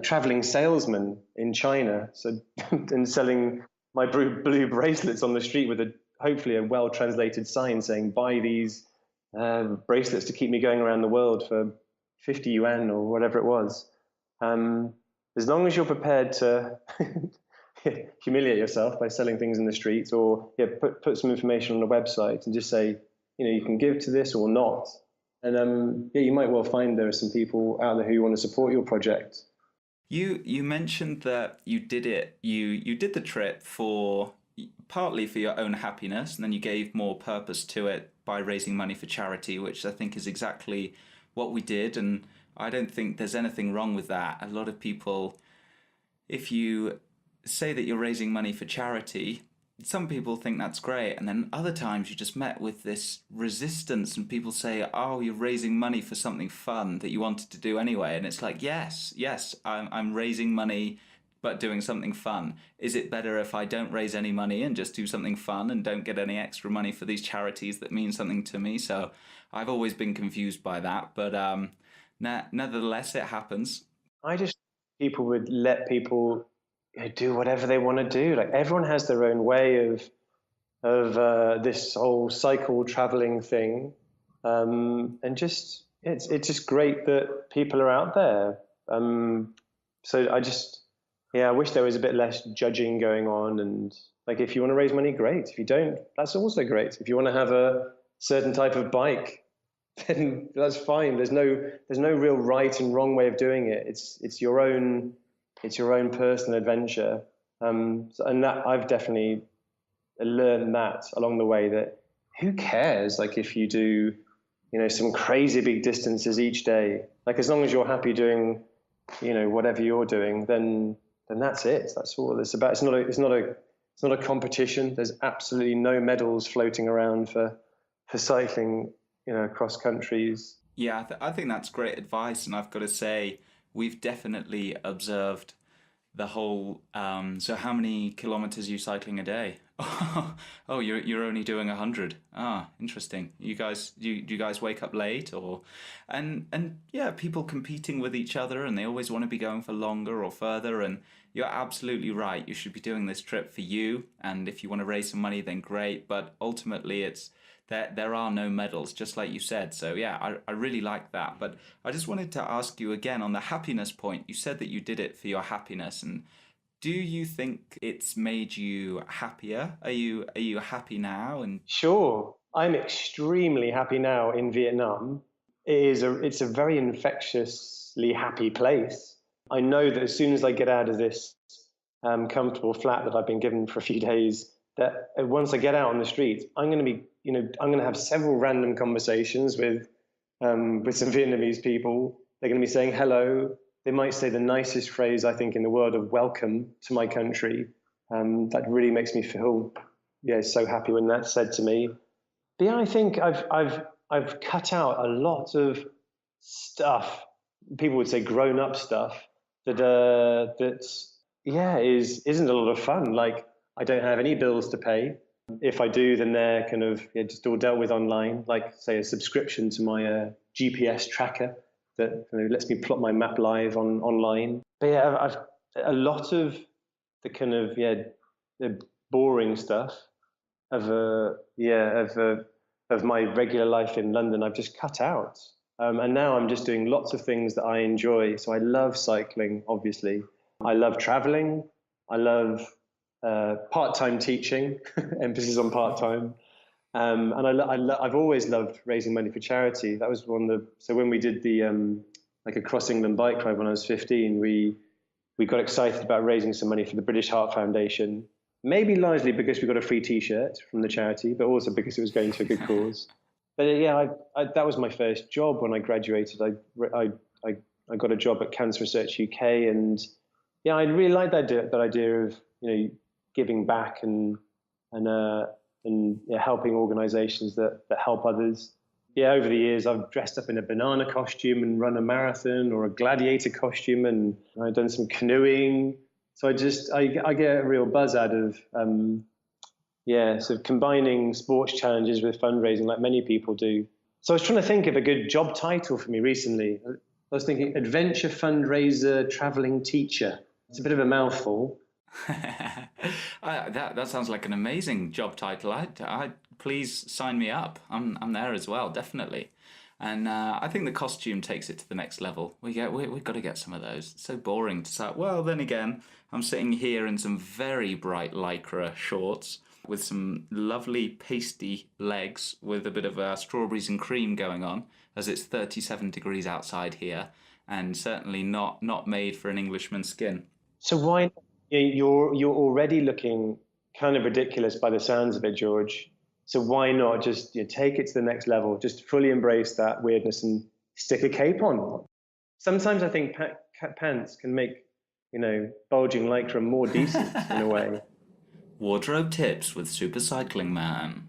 traveling salesman in China, so and selling my blue bracelets on the street with hopefully a well-translated sign saying "Buy these bracelets to keep me going around the world for 50 yuan" or whatever it was. As long as you're prepared to humiliate yourself by selling things in the streets, or put some information on the website and just say, you can give to this or not. And you might well find there are some people out there who want to support your project. You mentioned that you did it. You did the trip for partly for your own happiness, and then you gave more purpose to it by raising money for charity, which I think is exactly what we did. And I don't think there's anything wrong with that. A lot of people, if you say that you're raising money for charity, some people think that's great, and then other times you just met with this resistance and people say, "Oh, you're raising money for something fun that you wanted to do anyway." And it's like, yes, I'm raising money but doing something fun. Is it better if I don't raise any money and just do something fun and don't get any extra money for these charities that mean something to me? So I've always been confused by that, but nevertheless it happens. I just people would let people do whatever they want to do. Like everyone has their own way of this whole cycle traveling thing, and just it's just great that people are out there. So I wish there was a bit less judging going on. And like, if you want to raise money, great. If you don't, that's also great. If you want to have a certain type of bike, then that's fine. There's no real right and wrong way of doing it. It's your own personal adventure. And that I've definitely learned that along the way, that who cares? Like if you do, some crazy big distances each day, like as long as you're happy doing, whatever you're doing, then that's it. That's all it's about. It's not a competition. There's absolutely no medals floating around for cycling, across countries. Yeah, I think that's great advice, and I've got to say, we've definitely observed the whole. So, how many kilometers are you cycling a day? Oh, you're only doing 100. Ah, interesting. Do you guys wake up late, or and yeah, people competing with each other, and they always want to be going for longer or further, and you're absolutely right. You should be doing this trip for you, and if you want to raise some money, then great. But ultimately, it's there are no medals, just like you said. So yeah, I really like that. But I just wanted to ask you again on the happiness point. You said that you did it for your happiness, and do you think it's made you happier? Are you happy now? And Sure, I'm extremely happy now in Vietnam. It's a very infectiously happy place. I know that as soon as I get out of this comfortable flat that I've been given for a few days, that once I get out on the street, I'm going to be, I'm going to have several random conversations with some Vietnamese people. They're going to be saying hello. They might say the nicest phrase I think in the world of welcome to my country. That really makes me feel, yeah, so happy when that's said to me. But yeah, I think I've cut out a lot of stuff. People would say grown up stuff that yeah isn't a lot of fun. Like I don't have any bills to pay. If I do, then they're kind of just all dealt with online. Like say a subscription to my GPS tracker that lets me plot my map live online. But yeah, I've a lot of the kind of the boring stuff of of my regular life in London. I've just cut out, and now I'm just doing lots of things that I enjoy. So I love cycling, obviously. I love traveling. I love part-time teaching, emphasis on part-time. And I've always loved raising money for charity. That was one of the, so when we did the like a Cross England bike ride when I was 15, we got excited about raising some money for the British Heart Foundation. Maybe largely because we got a free T-shirt from the charity, but also because it was going to a good cause. But yeah, that was my first job when I graduated. I got a job at Cancer Research UK, and yeah, I really liked that idea of giving back and helping organisations that help others. Yeah, over the years, I've dressed up in a banana costume and run a marathon, or a gladiator costume, and I've done some canoeing. So I get a real buzz out of sort of combining sports challenges with fundraising, like many people do. So I was trying to think of a good job title for me recently. I was thinking adventure fundraiser, traveling teacher. It's a bit of a mouthful. That sounds like an amazing job title. I please sign me up. I'm there as well, definitely. And I think the costume takes it to the next level. We've got to get some of those. It's so boring to say. Well, then again, I'm sitting here in some very bright lycra shorts with some lovely pasty legs with a bit of strawberries and cream going on, as it's 37 degrees outside here, and certainly not made for an Englishman's skin. So why you're already looking kind of ridiculous by the sounds of it, George. So why not just take it to the next level, just fully embrace that weirdness and stick a cape on? Sometimes I think pants can make, bulging lycra more decent in a way. Wardrobe tips with Super Cycling Man.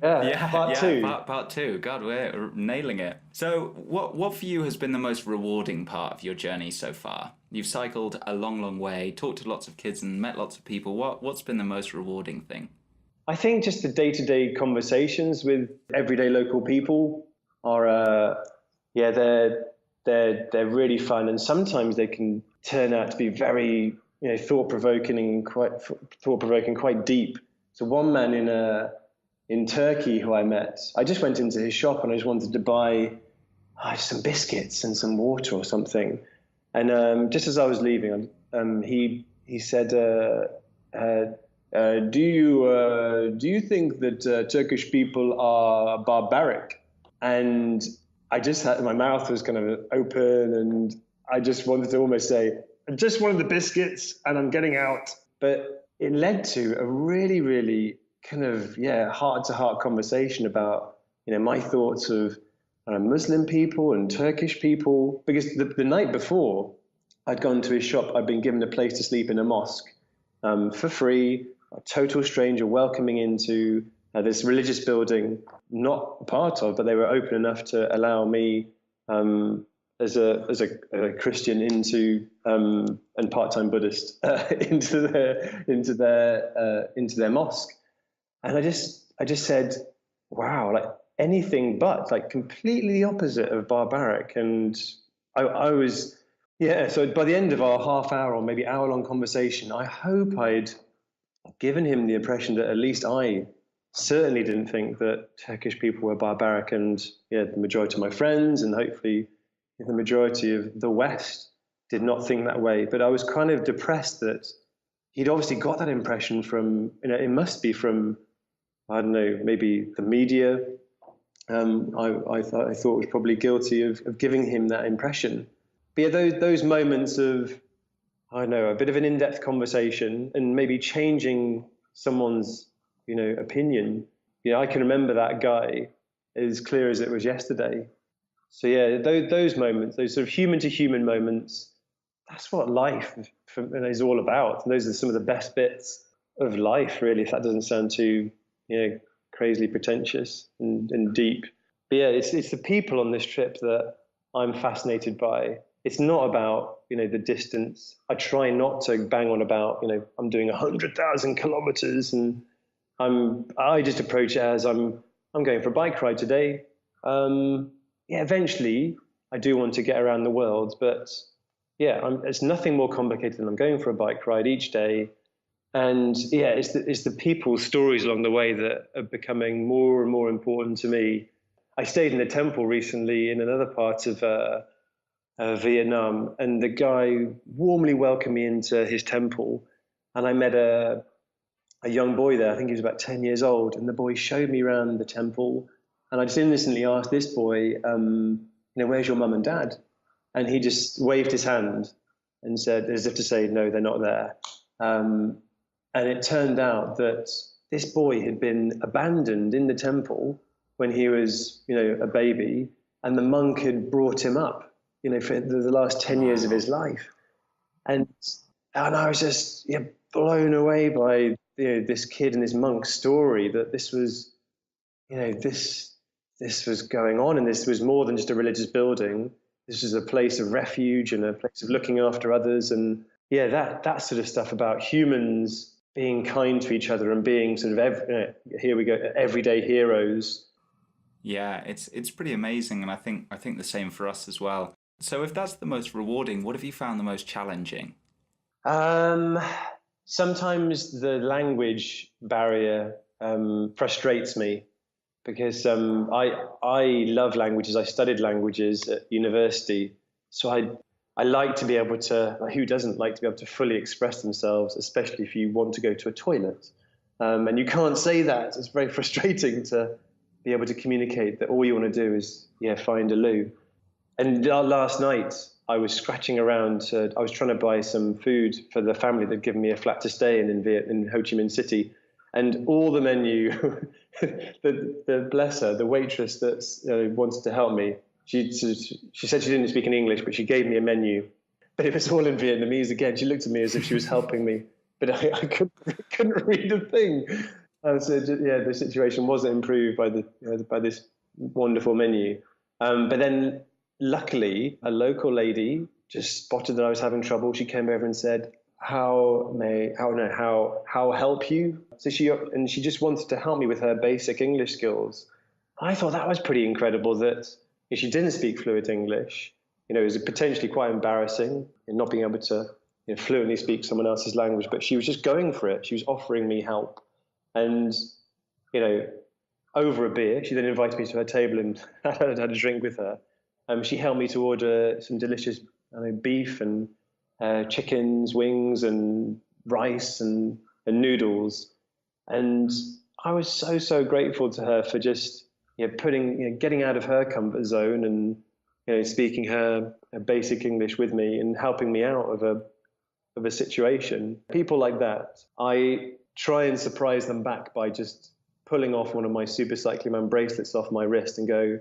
Part two. Part two. God, we're nailing it. So, what for you has been the most rewarding part of your journey so far? You've cycled a long way, talked to lots of kids, and met lots of people. What's been the most rewarding thing? I think just the day-to-day conversations with everyday local people are, they're really fun, and sometimes they can turn out to be very, thought-provoking, quite deep. So one man in Turkey who I met, I just went into his shop and I just wanted to buy some biscuits and some water or something. And just as I was leaving, he said, "Do you think that Turkish people are barbaric?" And I just had, my mouth was kind of open, and I just wanted to almost say, "I just wanted the biscuits, and I'm getting out." But it led to a really, really kind of heart-to-heart conversation about my thoughts of Muslim people and Turkish people, because the night before I'd gone to his shop, I'd been given a place to sleep in a mosque for free, a total stranger welcoming into this religious building, not a part of, but they were open enough to allow me as a Christian into and part-time Buddhist into their mosque. And I just said, wow, like anything but, like completely the opposite of barbaric. And I was, Yeah, so by the end of our half hour or maybe hour long conversation, I hope I'd given him the impression that at least I certainly didn't think that Turkish people were barbaric, and yeah, the majority of my friends and hopefully the majority of the West did not think that way. But I was kind of depressed that he'd obviously got that impression from, it must be from, I don't know, maybe the media. I thought was probably guilty of giving him that impression. But yeah, those moments of, I don't know, a bit of an in-depth conversation and maybe changing someone's, opinion. I can remember that guy as clear as it was yesterday. So yeah, those moments, those sort of human-to-human moments, that's what life is all about. And those are some of the best bits of life, really, if that doesn't sound too, crazily pretentious and deep. But yeah, it's the people on this trip that I'm fascinated by. It's not about, the distance. I try not to bang on about, I'm doing 100,000 kilometers, and I just approach it as I'm going for a bike ride today. Yeah, eventually I do want to get around the world, but yeah, it's nothing more complicated than I'm going for a bike ride each day. And yeah, it's the people's stories along the way that are becoming more and more important to me. I stayed in a temple recently in another part of Vietnam, and the guy warmly welcomed me into his temple. And I met a young boy there. I think he was about 10 years old. And the boy showed me around the temple. And I just innocently asked this boy, where's your mum and dad? And he just waved his hand and said, as if to say, no, they're not there. And it turned out that this boy had been abandoned in the temple when he was, a baby, and the monk had brought him up, for the last 10 years of his life. And I was just blown away by this kid and this monk's story, that this was, this was going on, and this was more than just a religious building. This was a place of refuge and a place of looking after others. And yeah, that sort of stuff about humans being kind to each other and being sort of here we go, everyday heroes. Yeah, it's pretty amazing, and I think the same for us as well. So if that's the most rewarding, what have you found the most challenging? Sometimes the language barrier frustrates me, because I love languages. I studied languages at university, so I like to be able to. Who doesn't like to be able to fully express themselves, especially if you want to go to a toilet, and you can't say that. It's very frustrating to be able to communicate that all you want to do is find a loo. And last night I was scratching around. I was trying to buy some food for the family that'd given me a flat to stay in Ho Chi Minh City, and all the menu, the bless her, the waitress that wanted to help me, she said she didn't speak in English, but she gave me a menu, but it was all in Vietnamese again. She looked at me as if she was helping me, but I couldn't read a thing. So yeah, the situation wasn't improved by this wonderful menu. But then luckily, a local lady just spotted that I was having trouble. She came over and said, how help you? So she just wanted to help me with her basic English skills. I thought that was pretty incredible, that if she didn't speak fluent English, it was potentially quite embarrassing in not being able to fluently speak someone else's language, but she was just going for it. She was offering me help. And, over a beer, she then invited me to her table and had a drink with her. She helped me to order some delicious beef and chickens, wings, and rice and noodles. And I was so grateful to her for just getting out of her comfort zone and speaking her basic English with me and helping me out of a situation. People like that, I try and surprise them back by just pulling off one of my Super Cycling Man bracelets off my wrist and go,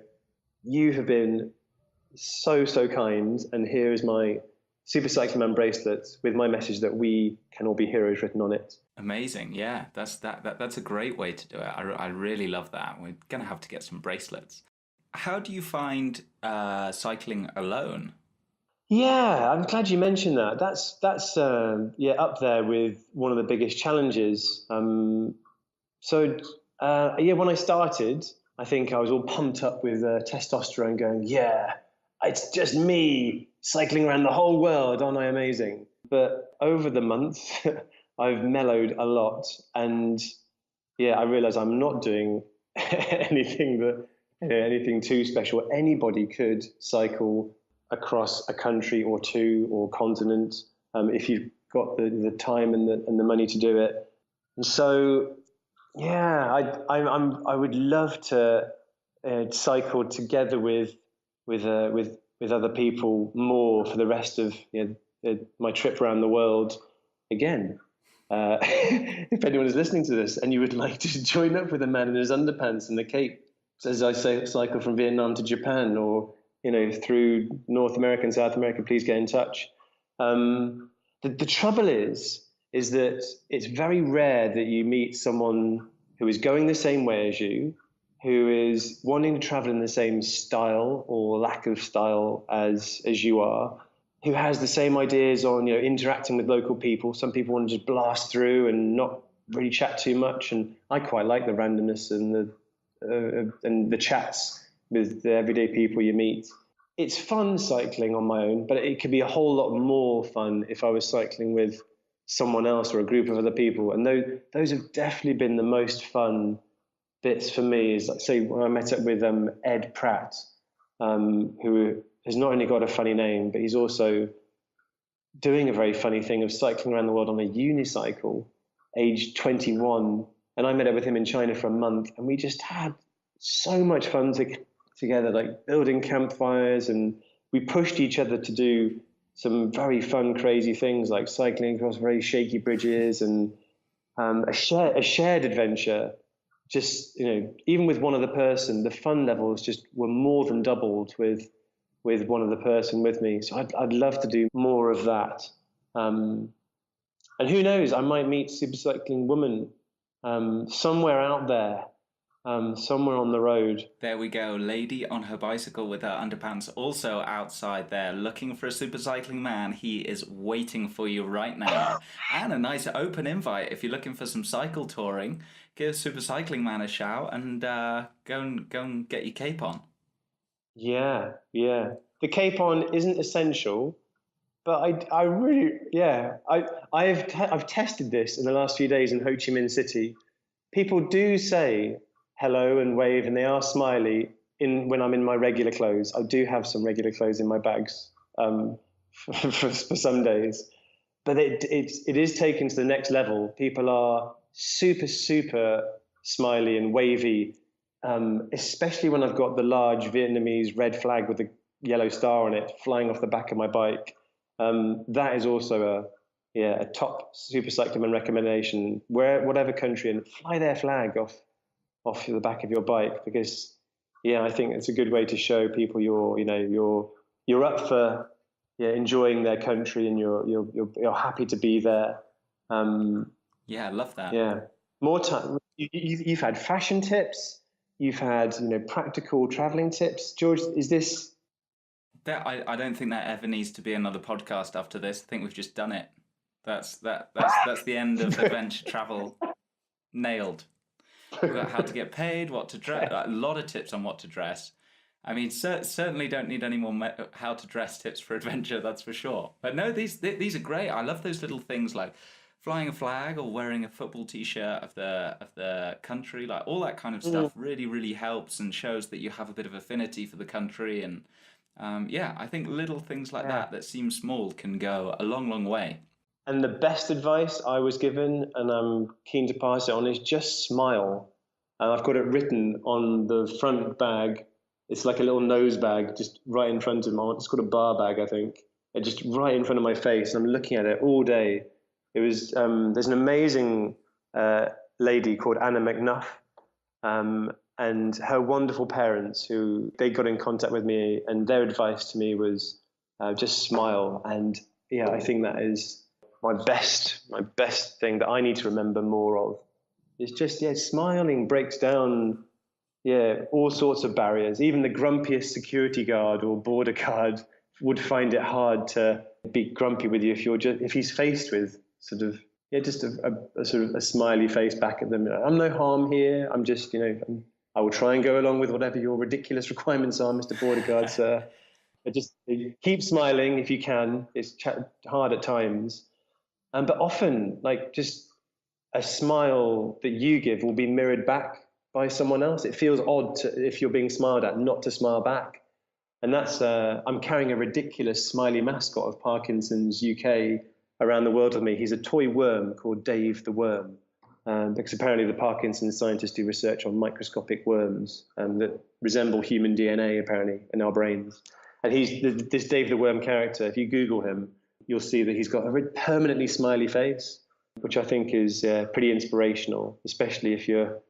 you have been so kind, and here is my Super Cycling Man bracelet with my message that we can all be heroes written on it. Amazing, yeah, that's a great way to do it. I really love that. We're gonna have to get some bracelets. How do you find cycling alone? Yeah, I'm glad you mentioned that. That's up there with one of the biggest challenges. When I started, I think I was all pumped up with testosterone, going, yeah, it's just me. cycling around the whole world, aren't I amazing? But over the months, I've mellowed a lot, and yeah, I realize I'm not doing anything too special. Anybody could cycle across a country or two or continent, if you've got the time and the money to do it. And so, yeah, I would love to cycle together with other people more for the rest of my trip around the world again. If anyone is listening to this and you would like to join up with a man in his underpants and the cape, as I say, cycle from Vietnam to Japan, or through North America and South America, please get in touch. The trouble is that it's very rare that you meet someone who is going the same way as you, who is wanting to travel in the same style or lack of style as you are, who has the same ideas on interacting with local people. Some people want to just blast through and not really chat too much, and I quite like the randomness and the chats with the everyday people you meet. It's fun cycling on my own, but it could be a whole lot more fun if I was cycling with someone else or a group of other people. And those have definitely been the most fun bits for me. Is like, say, when I met up with Ed Pratt, who has not only got a funny name, but he's also doing a very funny thing of cycling around the world on a unicycle, aged 21. And I met up with him in China for a month, and we just had so much fun together, like building campfires, and we pushed each other to do some very fun, crazy things like cycling across very shaky bridges, and a shared adventure. Just even with one other person, the fun levels just were more than doubled with one other person with me. So I'd love to do more of that. And who knows, I might meet Super Cycling Woman somewhere out there, somewhere on the road. There we go, lady on her bicycle with her underpants, also outside there, looking for a super cycling man. He is waiting for you right now. And a nice open invite if you're looking for some cycle touring. Give Super Cycling Man a shout and go and get your cape on. Yeah. The cape on isn't essential, but I've tested this in the last few days in Ho Chi Minh City. People do say hello and wave, and they are smiley when I'm in my regular clothes. I do have some regular clothes in my bags for some days, but it is taken to the next level. People are super smiley and wavy, especially when I've got the large Vietnamese red flag with a yellow star on it flying off the back of my bike. That is also a top super cycling recommendation. Whatever country, and fly their flag off the back of your bike, because I think it's a good way to show people you're up for enjoying their country, and you're happy to be there. Yeah, I love that. Yeah, more time. You've had fashion tips. You've had practical traveling tips. George, is this? I don't think that ever needs to be another podcast after this. I think we've just done it. That's the end of adventure travel. Nailed. We've got how to get paid, what to dress, a lot of tips on what to dress. I mean, certainly don't need any more how to dress tips for adventure, that's for sure. But no, these are great. I love those little things like flying a flag or wearing a football t-shirt of the country, like all that kind of stuff really, really helps and shows that you have a bit of affinity for the country. And I think little things like that seem small can go a long, long way. And the best advice I was given, and I'm keen to pass it on, is just smile. And I've got it written on the front bag. It's like a little nose bag, just right in front of me. It's called a bar bag, I think. It's just right in front of my face. And I'm looking at it all day. It was there's an amazing lady called Anna McNuff, and her wonderful parents, who they got in contact with me, and their advice to me was just smile. And I think that is my best thing that I need to remember more of. Is just smiling breaks down all sorts of barriers. Even the grumpiest security guard or border guard would find it hard to be grumpy with you if he's faced with sort of just a sort of a smiley face back at them. I'm no harm here. I'm just I will try and go along with whatever your ridiculous requirements are, Mr. Border Guard, sir. Just keep smiling if you can. It's hard at times, but often, like, just a smile that you give will be mirrored back by someone else. It feels odd if you're being smiled at, not to smile back. And that's, I'm carrying a ridiculous smiley mascot of Parkinson's UK around the world with me. He's a toy worm called Dave the Worm, because apparently the Parkinson's scientists do research on microscopic worms that resemble human DNA, apparently, in our brains. And this Dave the Worm character, if you Google him, you'll see that he's got a permanently smiley face, which I think is pretty inspirational, especially if you're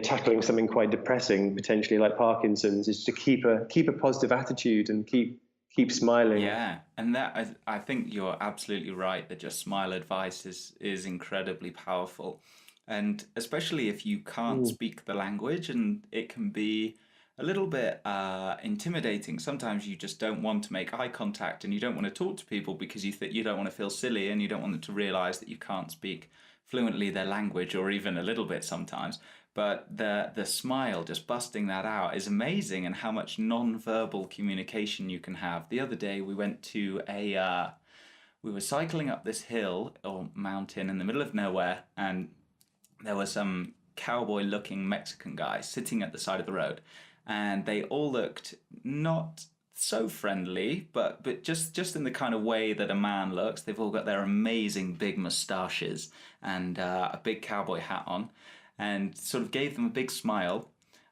tackling something quite depressing, potentially like Parkinson's, is to keep a positive attitude and keep smiling. Yeah, and that I think you're absolutely right that just smile advice is incredibly powerful, and especially if you can't speak the language, and it can be a little bit intimidating. Sometimes you just don't want to make eye contact, and you don't want to talk to people because you don't want to feel silly, and you don't want them to realize that you can't speak fluently their language or even a little bit sometimes. But the smile, just busting that out, is amazing, and how much non-verbal communication you can have. The other day we went to we were cycling up this hill or mountain in the middle of nowhere, and there were some cowboy-looking Mexican guys sitting at the side of the road, and they all looked not so friendly, but just in the kind of way that a man looks. They've all got their amazing big mustaches and a big cowboy hat on, and sort of gave them a big smile.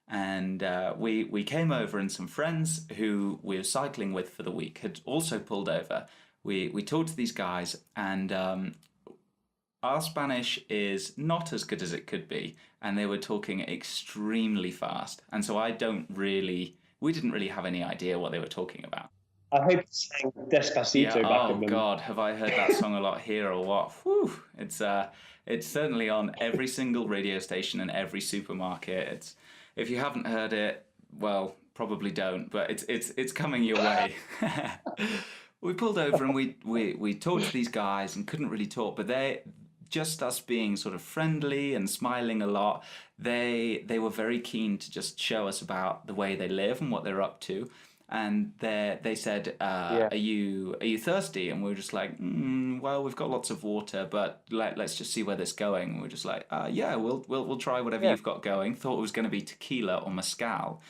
And we came over, and some friends who we were cycling with for the week had also pulled over. We talked to these guys, and our Spanish is not as good as it could be, and they were talking extremely fast. And so we didn't really have any idea what they were talking about. I hope it's saying Despacito back Oh at them. God, have I heard that song a lot here or what? Whew. It's certainly on every single radio station and every supermarket. If you haven't heard it, well, probably don't, but it's coming your way. We pulled over, and we talked to these guys and couldn't really talk, but just us being sort of friendly and smiling a lot, they were very keen to just show us about the way they live and what they're up to. And they said, "Are you thirsty?" And we were just like, "Well, we've got lots of water, but let's just see where this is going." And we were just like, "Yeah, we'll try whatever you've got going." Thought it was going to be tequila or mezcal,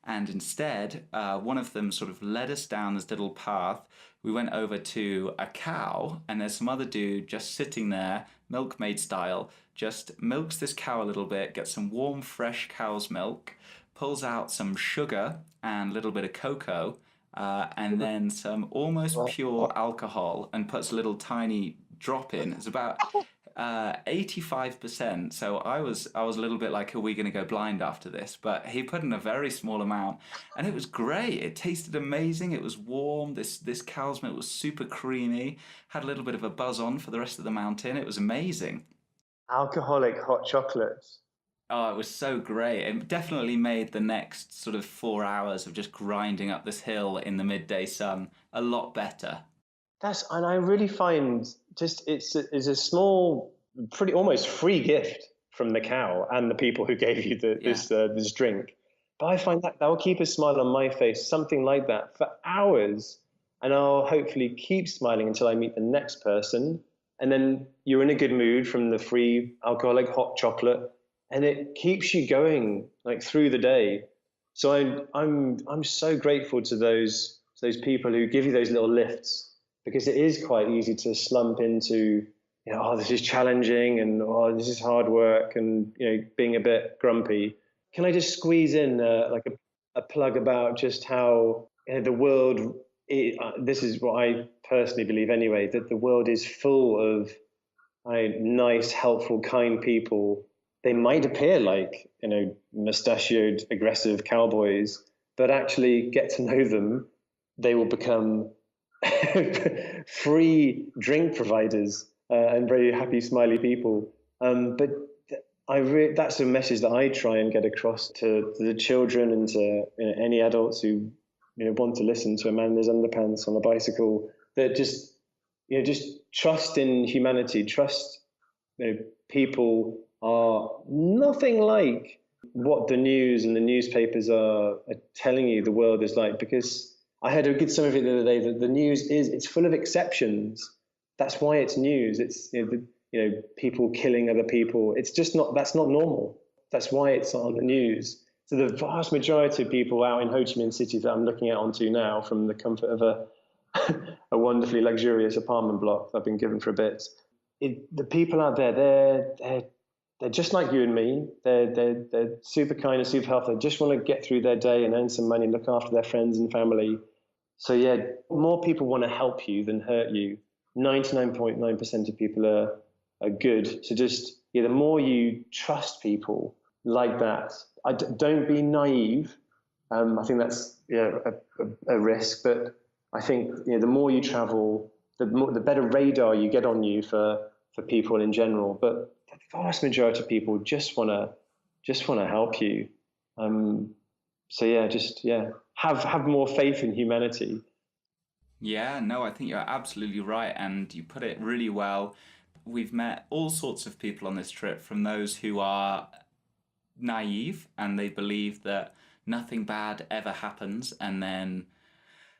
and instead, one of them sort of led us down this little path. We went over to a cow, and there's some other dude just sitting there, milkmaid style, just milks this cow a little bit, gets some warm, fresh cow's milk, pulls out some sugar and a little bit of cocoa, and then some almost pure alcohol, and puts a little tiny drop in. It's about 85%. So I was a little bit like, are we going to go blind after this? But he put in a very small amount, and it was great. It tasted amazing. It was warm. This cow's milk was super creamy. Had a little bit of a buzz on for the rest of the mountain. It was amazing. Alcoholic hot chocolate. Oh, it was so great. It definitely made the next sort of 4 hours of just grinding up this hill in the midday sun a lot better. And I really find just it's a small, pretty almost free gift from the cow and the people who gave you this drink. But I find that will keep a smile on my face, something like that, for hours, and I'll hopefully keep smiling until I meet the next person, and then you're in a good mood from the free alcoholic hot chocolate, and it keeps you going like through the day. So I'm so grateful to those people who give you those little lifts, because it is quite easy to slump into, oh, this is challenging, and oh, this is hard work, and being a bit grumpy. Can I just squeeze in like a plug about just how the world? This is what I personally believe anyway, that the world is full of nice, helpful, kind people. They might appear like mustachioed, aggressive cowboys, but actually get to know them, they will become free drink providers and very happy, smiley people. But that's a message that I try and get across to the children and to any adults who want to listen to a man in his underpants on a bicycle. That just trust in humanity. Trust people are nothing like what the news and the newspapers are telling you the world is like, because I heard a good summary of it the other day that the news it's full of exceptions. That's why it's news. It's people killing other people. It's just not that's not normal. That's why it's on the news. So the vast majority of people out in Ho Chi Minh City that I'm looking at onto now from the comfort of a wonderfully luxurious apartment block that I've been given for a bit. The people out there, they're just like you and me. They're super kind and super helpful. They just want to get through their day and earn some money, look after their friends and family. So yeah, more people want to help you than hurt you. 99.9% of people are good. So just the more you trust people like that, don't be naive. I think that's a risk, but I think the more you travel, the better radar you get on you for people in general. But the vast majority of people just want to help you. So have more faith in humanity. Yeah, no, I think you're absolutely right, and you put it really well. We've met all sorts of people on this trip, from those who are naive and they believe that nothing bad ever happens, and then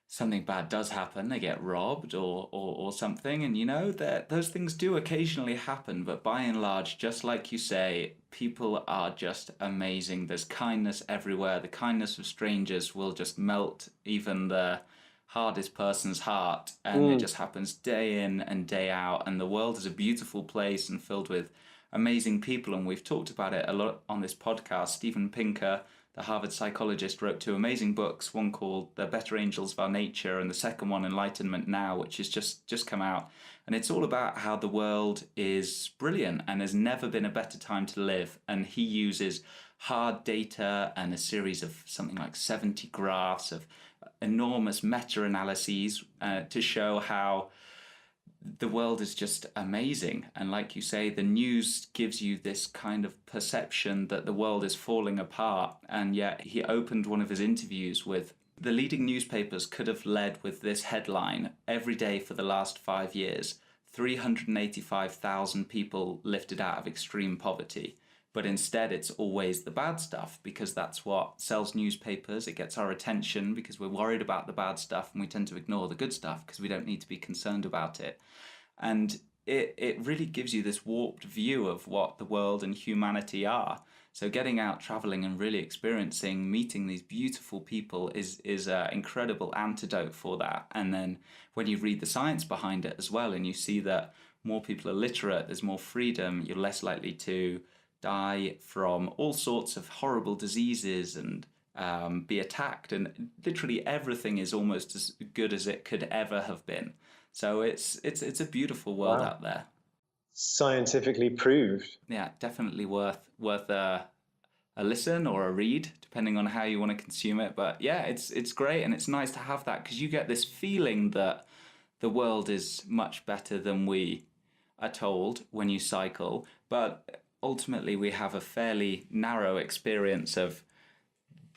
something bad does happen, they get robbed or something, and that those things do occasionally happen, but by and large, just like you say, people are just amazing. There's kindness everywhere. The kindness of strangers will just melt even the hardest person's heart, and it just happens day in and day out, and the world is a beautiful place and filled with amazing people, and we've talked about it a lot on this podcast. Steven Pinker, the Harvard psychologist, wrote two amazing books, one called The Better Angels of Our Nature and the second one, Enlightenment Now, which has just come out, and it's all about how the world is brilliant and there's never been a better time to live. And he uses hard data and a series of something like 70 graphs of enormous meta-analyses to show how the world is just amazing. And like you say, the news gives you this kind of perception that the world is falling apart. And yet he opened one of his interviews with, the leading newspapers could have led with this headline every day for the last 5 years: 385,000 people lifted out of extreme poverty. But instead, it's always the bad stuff, because that's what sells newspapers. It gets our attention because we're worried about the bad stuff, and we tend to ignore the good stuff because we don't need to be concerned about it. And it really gives you this warped view of what the world and humanity are. So getting out, traveling, and really experiencing, meeting these beautiful people is an incredible antidote for that. And then when you read the science behind it as well, and you see that more people are literate, there's more freedom, you're less likely to die from all sorts of horrible diseases and be attacked, and literally everything is almost as good as it could ever have been. So it's a beautiful world out there. Scientifically proved. Yeah, definitely worth a listen or a read, depending on how you want to consume it. But yeah, it's great, and it's nice to have that, because you get this feeling that the world is much better than we are told when you cycle. But ultimately, we have a fairly narrow experience of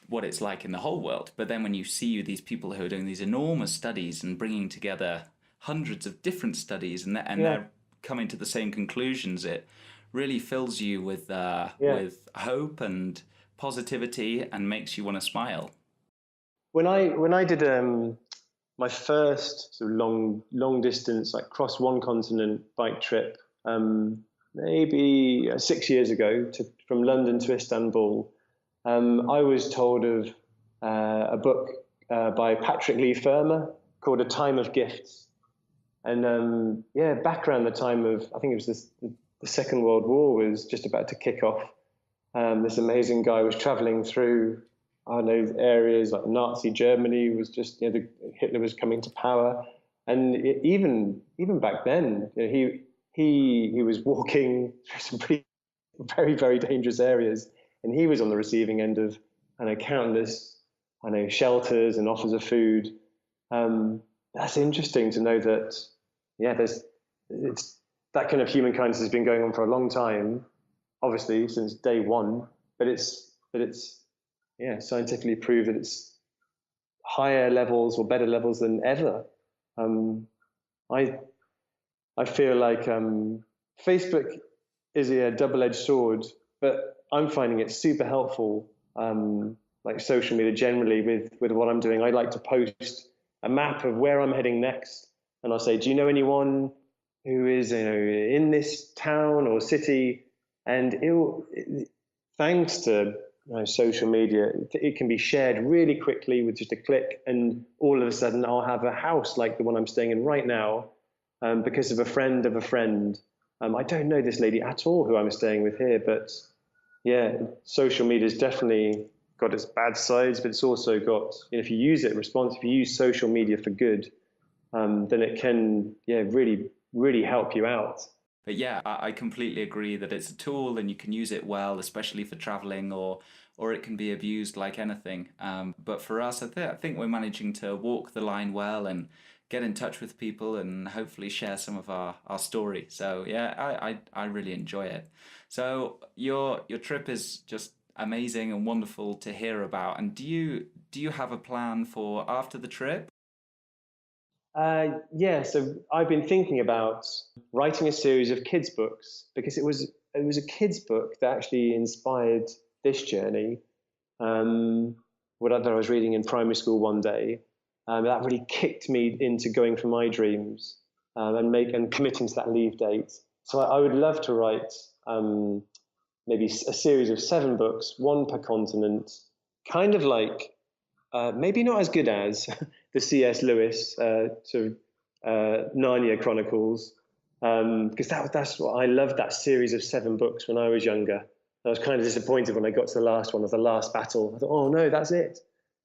what it's like in the whole world. But then when you see these people who are doing these enormous studies and bringing together hundreds of different studies, and they're coming to the same conclusions, it really fills you with hope and positivity and makes you want to smile. When I did my first sort of long distance, like cross one continent bike trip, maybe 6 years ago, from London to Istanbul, I was told of a book by Patrick Leigh Fermor called A Time of Gifts. And back around the time of, I think it was the Second World War was just about to kick off. This amazing guy was traveling through, I don't know, areas like Nazi Germany was just, Hitler was coming to power. And even back then, he was walking through some pretty, very, very dangerous areas. And he was on the receiving end of, countless, shelters and offers of food. That's interesting to know that, it's that kind of human kindness has been going on for a long time, obviously since day one. But it's scientifically proved that it's higher levels or better levels than ever. I feel like Facebook is a double-edged sword, but I'm finding it super helpful. Like social media generally with what I'm doing, I like to post a map of where I'm heading next, and I'll say, do you know anyone who is in this town or city? And thanks to social media, it can be shared really quickly with just a click, and all of a sudden I'll have a house like the one I'm staying in right now, because of a friend of a friend. I don't know this lady at all who I'm staying with here, but yeah, social media has definitely got its bad sides, but it's also got, if you use it responsibly, if you use social media for good, then it can, really, really help you out. But yeah, I completely agree that it's a tool and you can use it well, especially for traveling, or it can be abused like anything. But for us, I think we're managing to walk the line well and get in touch with people and hopefully share some of our story. So yeah, I really enjoy it. So your trip is just amazing and wonderful to hear about. And do you have a plan for after the trip? Yeah, so I've been thinking about writing a series of kids' books, because it was a kids' book that actually inspired this journey. What I was reading in primary school one day, that really kicked me into going for my dreams, and committing to that leave date. So I would love to write maybe a series of 7 books, one per continent, kind of like, maybe not as good as the C.S. Lewis Narnia Chronicles, because that's what I loved, that series of 7 books when I was younger. I was kind of disappointed when I got to the last one, of the last battle. I thought, oh no, that's it.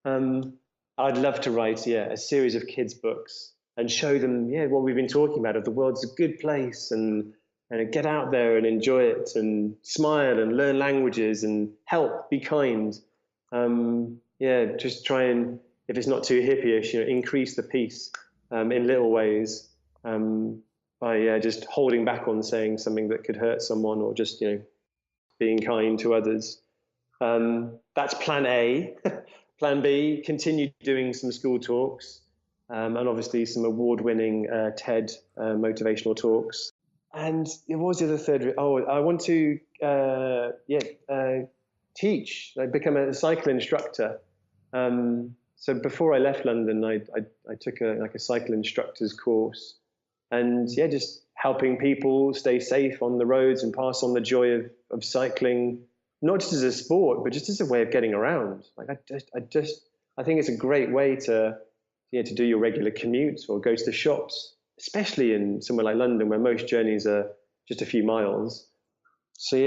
I'd love to write, a series of kids' books and show them, what we've been talking about, of the world's a good place, and get out there and enjoy it and smile and learn languages and help, be kind. Just try and, if it's not too hippie-ish, increase the peace in little ways, by just holding back on saying something that could hurt someone, or just being kind to others. That's plan A. Plan B, continue doing some school talks, and obviously some award-winning TED motivational talks. And what was the other third? Oh, I want to teach, become a cycle instructor. So before I left London, I took a cycle instructor's course, and just helping people stay safe on the roads and pass on the joy of cycling, not just as a sport, but just as a way of getting around. Like I think it's a great way to do your regular commute or go to the shops, especially in somewhere like London, where most journeys are just a few miles. So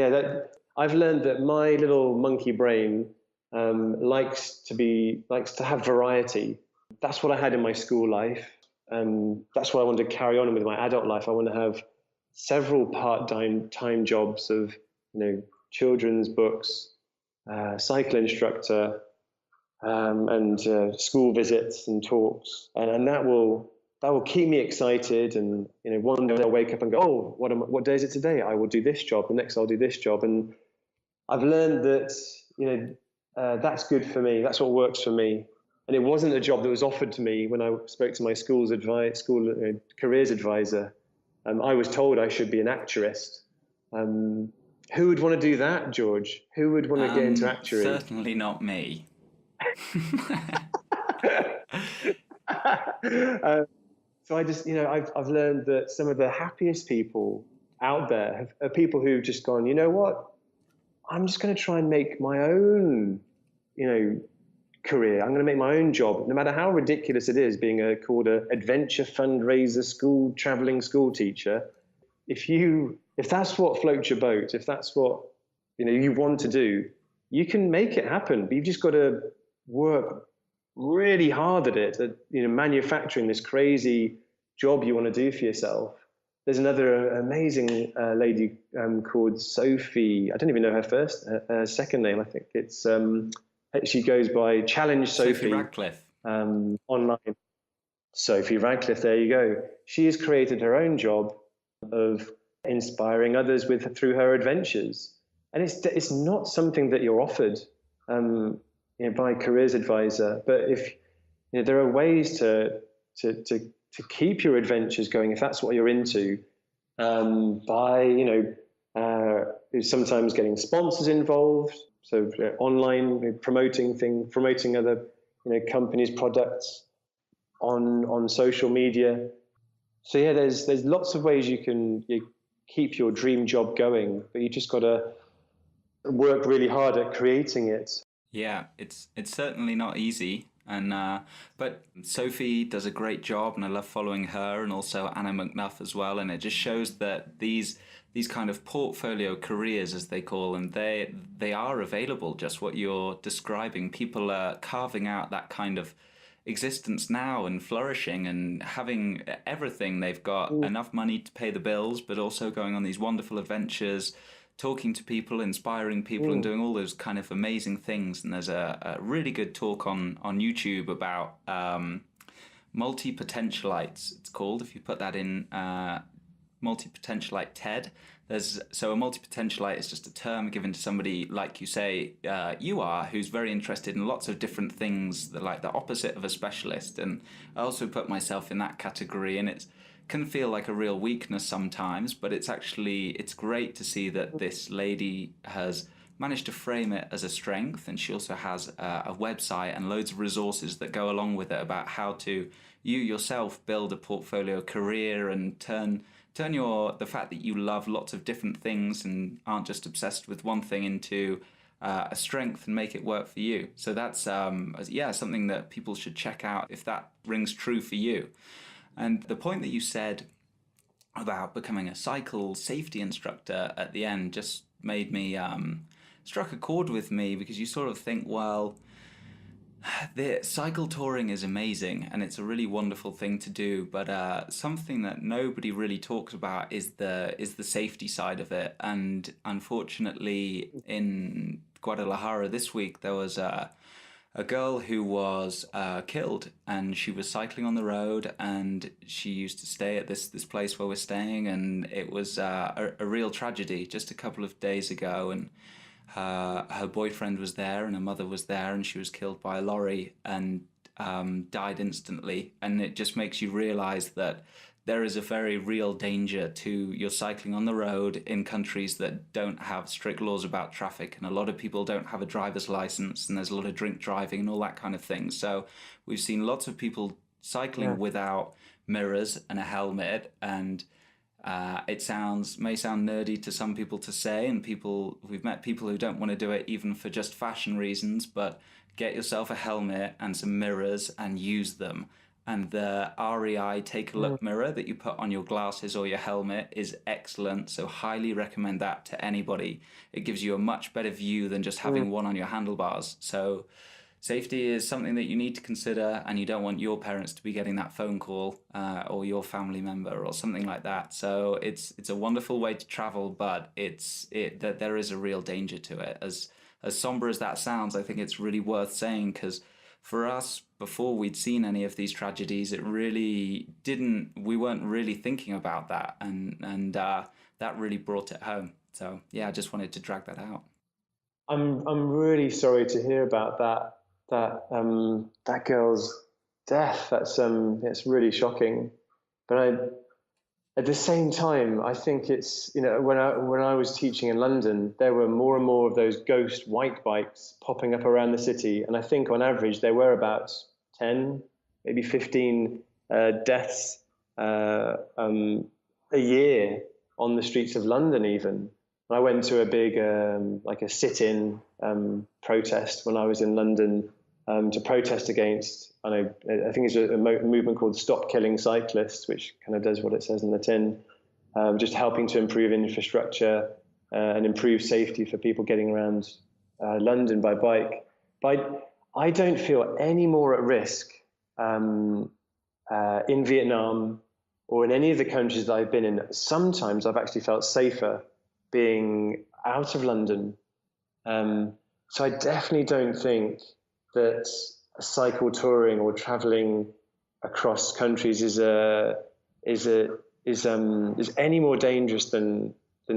I've learned that my little monkey brain likes to have variety. That's what I had in my school life. That's what I want to carry on with my adult life. I want to have several part-time jobs of, children's books, cycle instructor, and school visits and talks, and that will keep me excited. And one day I'll wake up and go, oh, what day is it today? I will do this job. The next I'll do this job. And I've learned that that's good for me. That's what works for me. And it wasn't a job that was offered to me when I spoke to my school careers advisor. I was told I should be an actuarist. Who would want to do that, George? Who would want to get into actuary? Certainly not me. So I just, I've learned that some of the happiest people out there are people who've just gone, you know what? I'm just going to try and make my own, career. I'm going to make my own job, no matter how ridiculous it is, being called an adventure fundraiser traveling school teacher. If that's what floats your boat, if that's what you want to do, you can make it happen. But you've just got to work really hard at it, at manufacturing this crazy job you want to do for yourself. There's another amazing lady called Sophie. I don't even know her second name. I think it's she goes by Challenge Sophie. Sophie Radcliffe. Online. Sophie Radcliffe, there you go. She has created her own job of inspiring others through her adventures, and it's not something that you're offered by a careers advisor. But if there are ways to keep your adventures going, if that's what you're into, by sometimes getting sponsors involved, so online promoting other companies' products. on social media. So yeah, there's lots of ways you keep your dream job going, but you just got to work really hard at creating it. Yeah, it's certainly not easy, and but Sophie does a great job, and I love following her, and also Anna McNuff as well. And it just shows that these kind of portfolio careers, as they call them, they are available. Just what you're describing, people are carving out that kind of existence now and flourishing and having everything. They've got enough money to pay the bills, but also going on these wonderful adventures, talking to people, inspiring people, and doing all those kind of amazing things. And there's a really good talk on YouTube about multi-potentialites, it's called, if you put that in multi-potentialite TED. So a multi-potentialite is just a term given to somebody like you say you are, who's very interested in lots of different things, like the opposite of a specialist. And I also put myself in that category, and it can feel like a real weakness sometimes, but it's great to see that this lady has managed to frame it as a strength. And she also has a website and loads of resources that go along with it about how to you yourself build a portfolio career and turn the fact that you love lots of different things and aren't just obsessed with one thing into a strength and make it work for you. So that's something that people should check out if that rings true for you. And the point that you said about becoming a cycle safety instructor at the end just made me struck a chord with me, because you sort of think, well, the cycle touring is amazing and it's a really wonderful thing to do, but something that nobody really talks about is the safety side of it. And unfortunately, in Guadalajara this week, there was a girl who was killed, and she was cycling on the road, and she used to stay at this place where we're staying, and it was a real tragedy just a couple of days ago. And her boyfriend was there and her mother was there, and she was killed by a lorry and died instantly. And it just makes you realize that there is a very real danger to your cycling on the road in countries that don't have strict laws about traffic, and a lot of people don't have a driver's license, and there's a lot of drink driving and all that kind of thing. So we've seen lots of people cycling without mirrors and a helmet, and it may sound nerdy to some people to say, and we've met people who don't want to do it even for just fashion reasons, but get yourself a helmet and some mirrors and use them. And the REI Take a Look mirror that you put on your glasses or your helmet is excellent, so highly recommend that to anybody. It gives you a much better view than just having one on your handlebars. So safety is something that you need to consider, and you don't want your parents to be getting that phone call or your family member or something like that. So it's a wonderful way to travel, but that there is a real danger to it. As somber as that sounds, I think it's really worth saying, because for us, before we'd seen any of these tragedies, we weren't really thinking about that, and that really brought it home. So yeah, I just wanted to drag that out. I'm really sorry to hear about that girl's death. It's really shocking. But at the same time, I think it's, when I was teaching in London, there were more and more of those ghost white bikes popping up around the city, and I think on average there were about 10, maybe 15 deaths a year on the streets of London even. I went to a big like a sit-in protest when I was in London to protest against, I think it's a movement called Stop Killing Cyclists, which kind of does what it says in the tin, just helping to improve infrastructure and improve safety for people getting around London by bike. But I don't feel any more at risk in Vietnam or in any of the countries that I've been in. Sometimes I've actually felt safer being out of London. So I definitely don't think that cycle touring or traveling across countries is any more dangerous than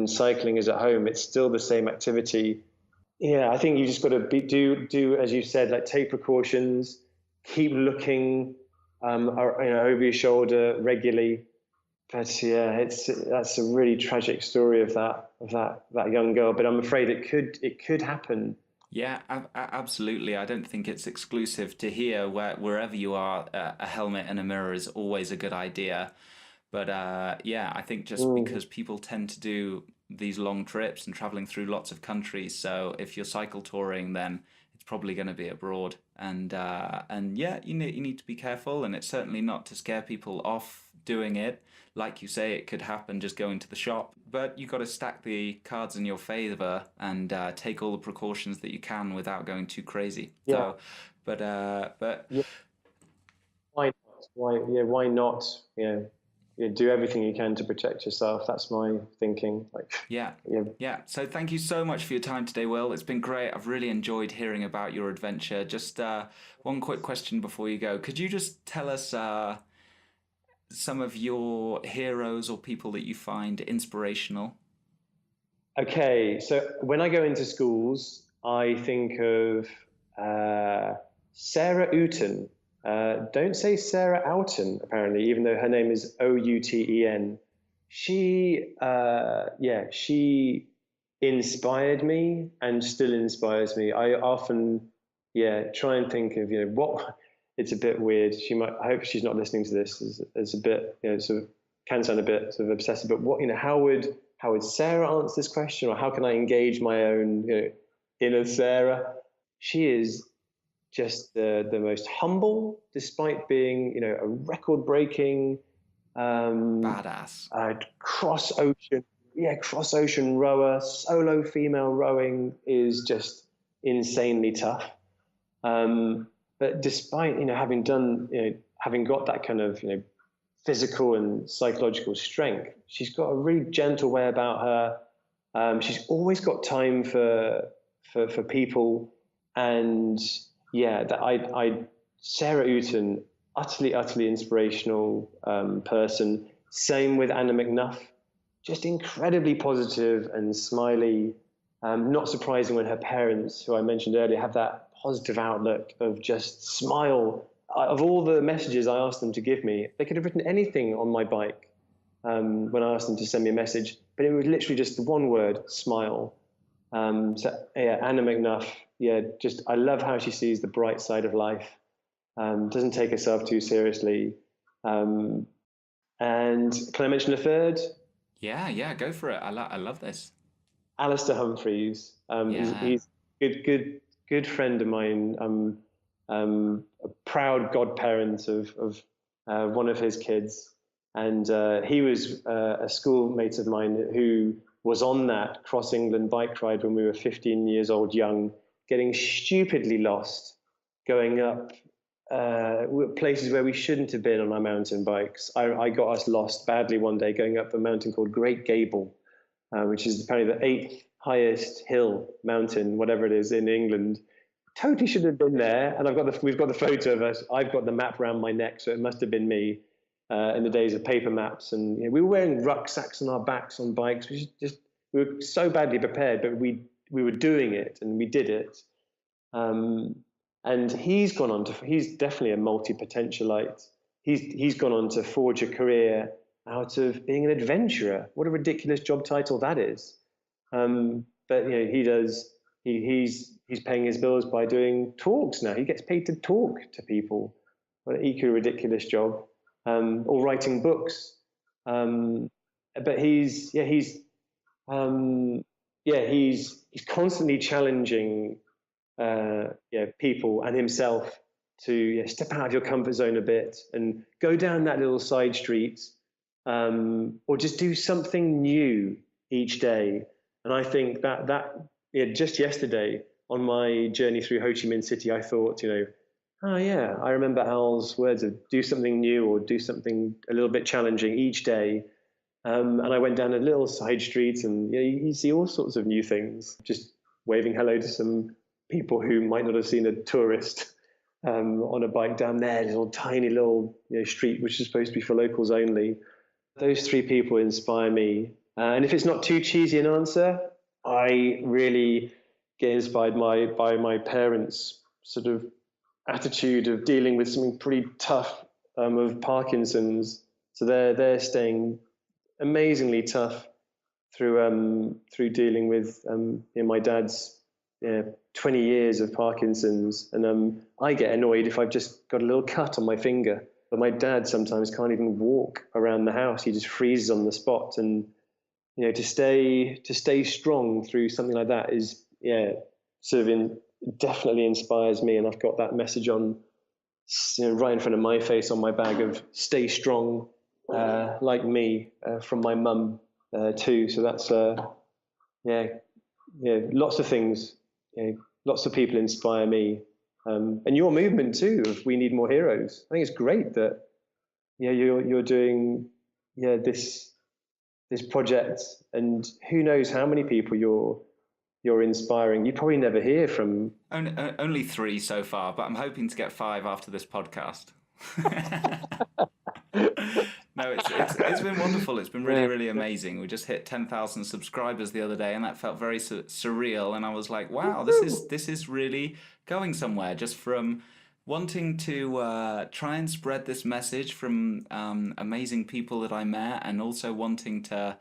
cycling is at home. It's still the same activity. Yeah, I think you just got to do as you said, like take precautions, keep looking over your shoulder regularly. But yeah, that's a really tragic story of that young girl. But I'm afraid it could happen Yeah, absolutely. I don't think it's exclusive to here. Wherever you are, a helmet and a mirror is always a good idea. But yeah, I think just Mm, because people tend to do these long trips and traveling through lots of countries, so if you're cycle touring, then it's probably going to be abroad. And yeah, you need to be careful, and it's certainly not to scare people off doing it. Like you say, it could happen just going to the shop, but you got to stack the cards in your favor and take all the precautions that you can without going too crazy. yeah, So, but yeah. Why not? Why not? Do everything you can to protect yourself. That's my thinking. Like, yeah. yeah. Yeah, so thank you so much for your time today, Will. It's been great. I've really enjoyed hearing about your adventure. Just one quick question before you go. Could you just tell us some of your heroes or people that you find inspirational? Okay, so when I go into schools, I think of Sarah Uten. Don't say Sarah Outen, apparently, even though her name is Outen. She inspired me and still inspires me. I often, try and think of, what. It's a bit weird. I hope she's not listening to this. As a bit, sort of can sound a bit sort of obsessive. But what, how would Sarah answer this question, or how can I engage my own, inner Sarah? She is just the most humble, despite being, a record-breaking Badass. cross ocean, cross ocean rower. Solo female rowing is just insanely tough. But despite having got that kind of physical and psychological strength, she's got a really gentle way about her. She's always got time for people, and that I Sarah Uten, utterly inspirational person. Same with Anna McNuff, just incredibly positive and smiley. Not surprising when her parents, who I mentioned earlier, have that positive outlook of just smile. Of all the messages I asked them to give me, they could have written anything on my bike when I asked them to send me a message, but it was literally just the one word: smile. Anna McNuff, just I love how she sees the bright side of life. Doesn't take herself too seriously. Um, and can I mention a third? Yeah, yeah, go for it. I love this. Alistair Humphreys. Yeah. He's good friend of mine. A proud godparent of one of his kids, and he was a schoolmate of mine who was on that cross England bike ride when we were 15 years old, young, getting stupidly lost, going up places where we shouldn't have been on our mountain bikes. I got us lost badly one day going up a mountain called Great Gable, which is apparently the eighth highest hill mountain, whatever it is, in England. Totally should have been there. And we've got the photo of us. I've got the map around my neck, so it must have been me in the days of paper maps. And we were wearing rucksacks on our backs on bikes. We were so badly prepared, but we were doing it and we did it. Um, and he's definitely a multi-potentialite. He's gone on to forge a career out of being an adventurer. What a ridiculous job title that is. But he's paying his bills by doing talks now. He gets paid to talk to people. What an equally ridiculous job. Or writing books. But um, he's constantly challenging people and himself to step out of your comfort zone a bit and go down that little side street, or just do something new each day. And I think just yesterday on my journey through Ho Chi Minh City, I thought, oh yeah, I remember Al's words of do something new or do something a little bit challenging each day. And I went down a little side street, and you see all sorts of new things. Just waving hello to some people who might not have seen a tourist on a bike down there, little tiny little street, which is supposed to be for locals only. Those three people inspire me. And if it's not too cheesy an answer, I really get inspired by my parents' sort of attitude of dealing with something pretty tough, of Parkinson's. So they're staying amazingly tough through dealing with my dad's 20 years of Parkinson's, and I get annoyed if I've just got a little cut on my finger. But my dad sometimes can't even walk around the house; he just freezes on the spot. And to stay strong through something like that is definitely inspires me. And I've got that message on, right in front of my face on my bag of "Stay strong, like me," from my mum too. So that's lots of things. Lots of people inspire me, and your movement too of We Need More Heroes. I think it's great that you're doing this project, and who knows how many people you're inspiring. You probably never hear from only 3 so far, but I'm hoping to get 5 after this podcast. No, it's been wonderful. It's been really, really amazing. We just hit 10,000 subscribers the other day, and that felt very surreal. And I was like, wow, this is really going somewhere. Just from wanting to try and spread this message from amazing people that I met, and also wanting to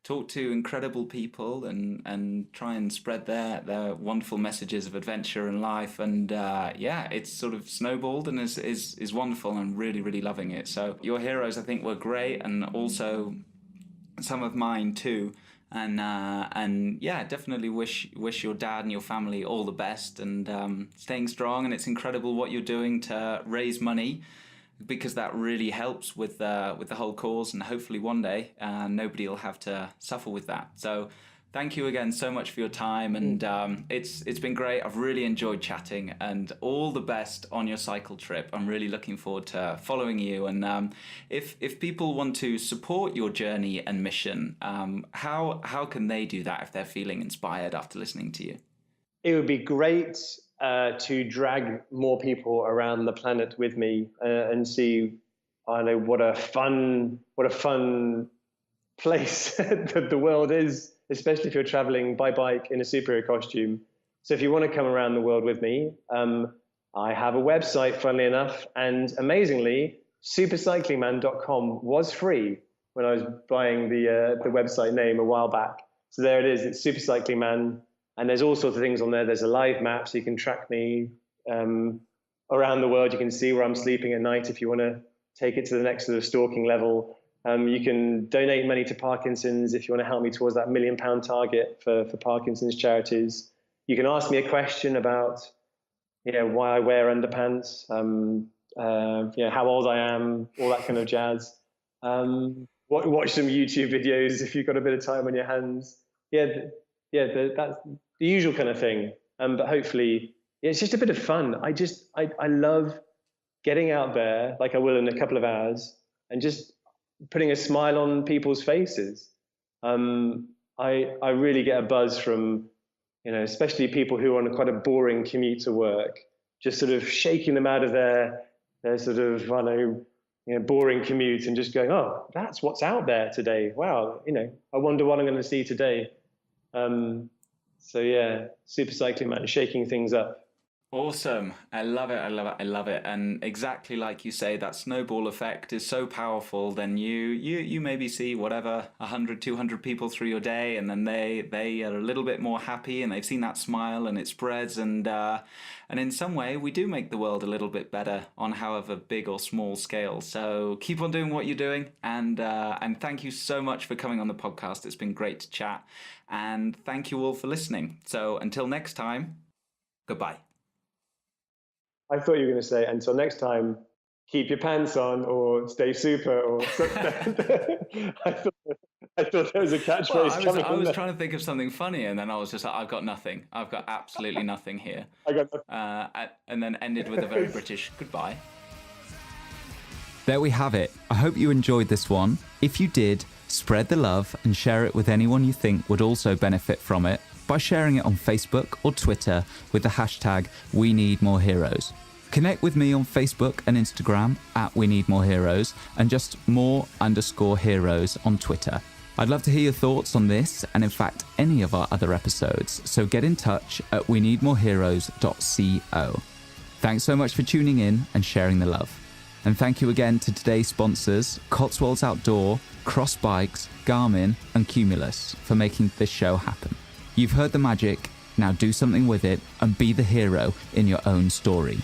talk to incredible people and try and spread their wonderful messages of adventure and life. And it's sort of snowballed and is wonderful, and I'm really, really loving it. So your heroes, I think, were great, and also some of mine too. And definitely wish your dad and your family all the best, and staying strong. And it's incredible what you're doing to raise money, because that really helps with the whole cause, and hopefully one day nobody will have to suffer with that. So thank you again so much for your time, and it's been great. I've really enjoyed chatting, and all the best on your cycle trip. I'm really looking forward to following you. And if people want to support your journey and mission, how can they do that if they're feeling inspired after listening to you? It would be great to drag more people around the planet with me, and see, what a fun place that the world is, especially if you're traveling by bike in a superhero costume. So if you want to come around the world with me, I have a website, funnily enough, and amazingly, supercyclingman.com was free when I was buying the website name a while back. So there it is. It's Supercyclingman. And there's all sorts of things on there. There's a live map, so you can track me around the world. You can see where I'm sleeping at night if you want to take it to the next sort of stalking level. You can donate money to Parkinson's if you want to help me towards that £1 million target for Parkinson's charities. You can ask me a question about why I wear underpants, how old I am, all that kind of jazz. Watch some YouTube videos if you've got a bit of time on your hands. That's the usual kind of thing. But hopefully, it's just a bit of fun. I love getting out there, like I will in a couple of hours, and just putting a smile on people's faces. I really get a buzz from, especially people who are on quite a boring commute to work, just sort of shaking them out of their sort of, boring commute, and just going, oh, that's what's out there today. Wow, I wonder what I'm going to see today. Super Cycling Man, shaking things up. Awesome. I love it. I love it. I love it. And exactly like you say, that snowball effect is so powerful. Then you maybe see 100, 200 people through your day, and then they are a little bit more happy, and they've seen that smile, and it spreads. And in some way, we do make the world a little bit better on however big or small scale. So keep on doing what you're doing. And thank you so much for coming on the podcast. It's been great to chat. And thank you all for listening. So until next time, goodbye. I thought you were going to say, until next time, keep your pants on, or stay super, or something. I thought there was a catchphrase coming. I was trying to think of something funny, and then I was just like, I've got nothing. I've got absolutely nothing here. I got nothing. And then ended with a very British goodbye. There we have it. I hope you enjoyed this one. If you did, spread the love and share it with anyone you think would also benefit from it by sharing it on Facebook or Twitter with the hashtag #WeNeedMoreHeroes. Connect with me on Facebook and Instagram at @WeNeedMoreHeroes, and just more_heroes on Twitter. I'd love to hear your thoughts on this, and in fact any of our other episodes, so get in touch at weneedmoreheroes.co. Thanks so much for tuning in and sharing the love. And thank you again to today's sponsors, Cotswolds Outdoor, Cross Bikes, Garmin and Cumulus, for making this show happen. You've heard the magic, Now do something with it and be the hero in your own story.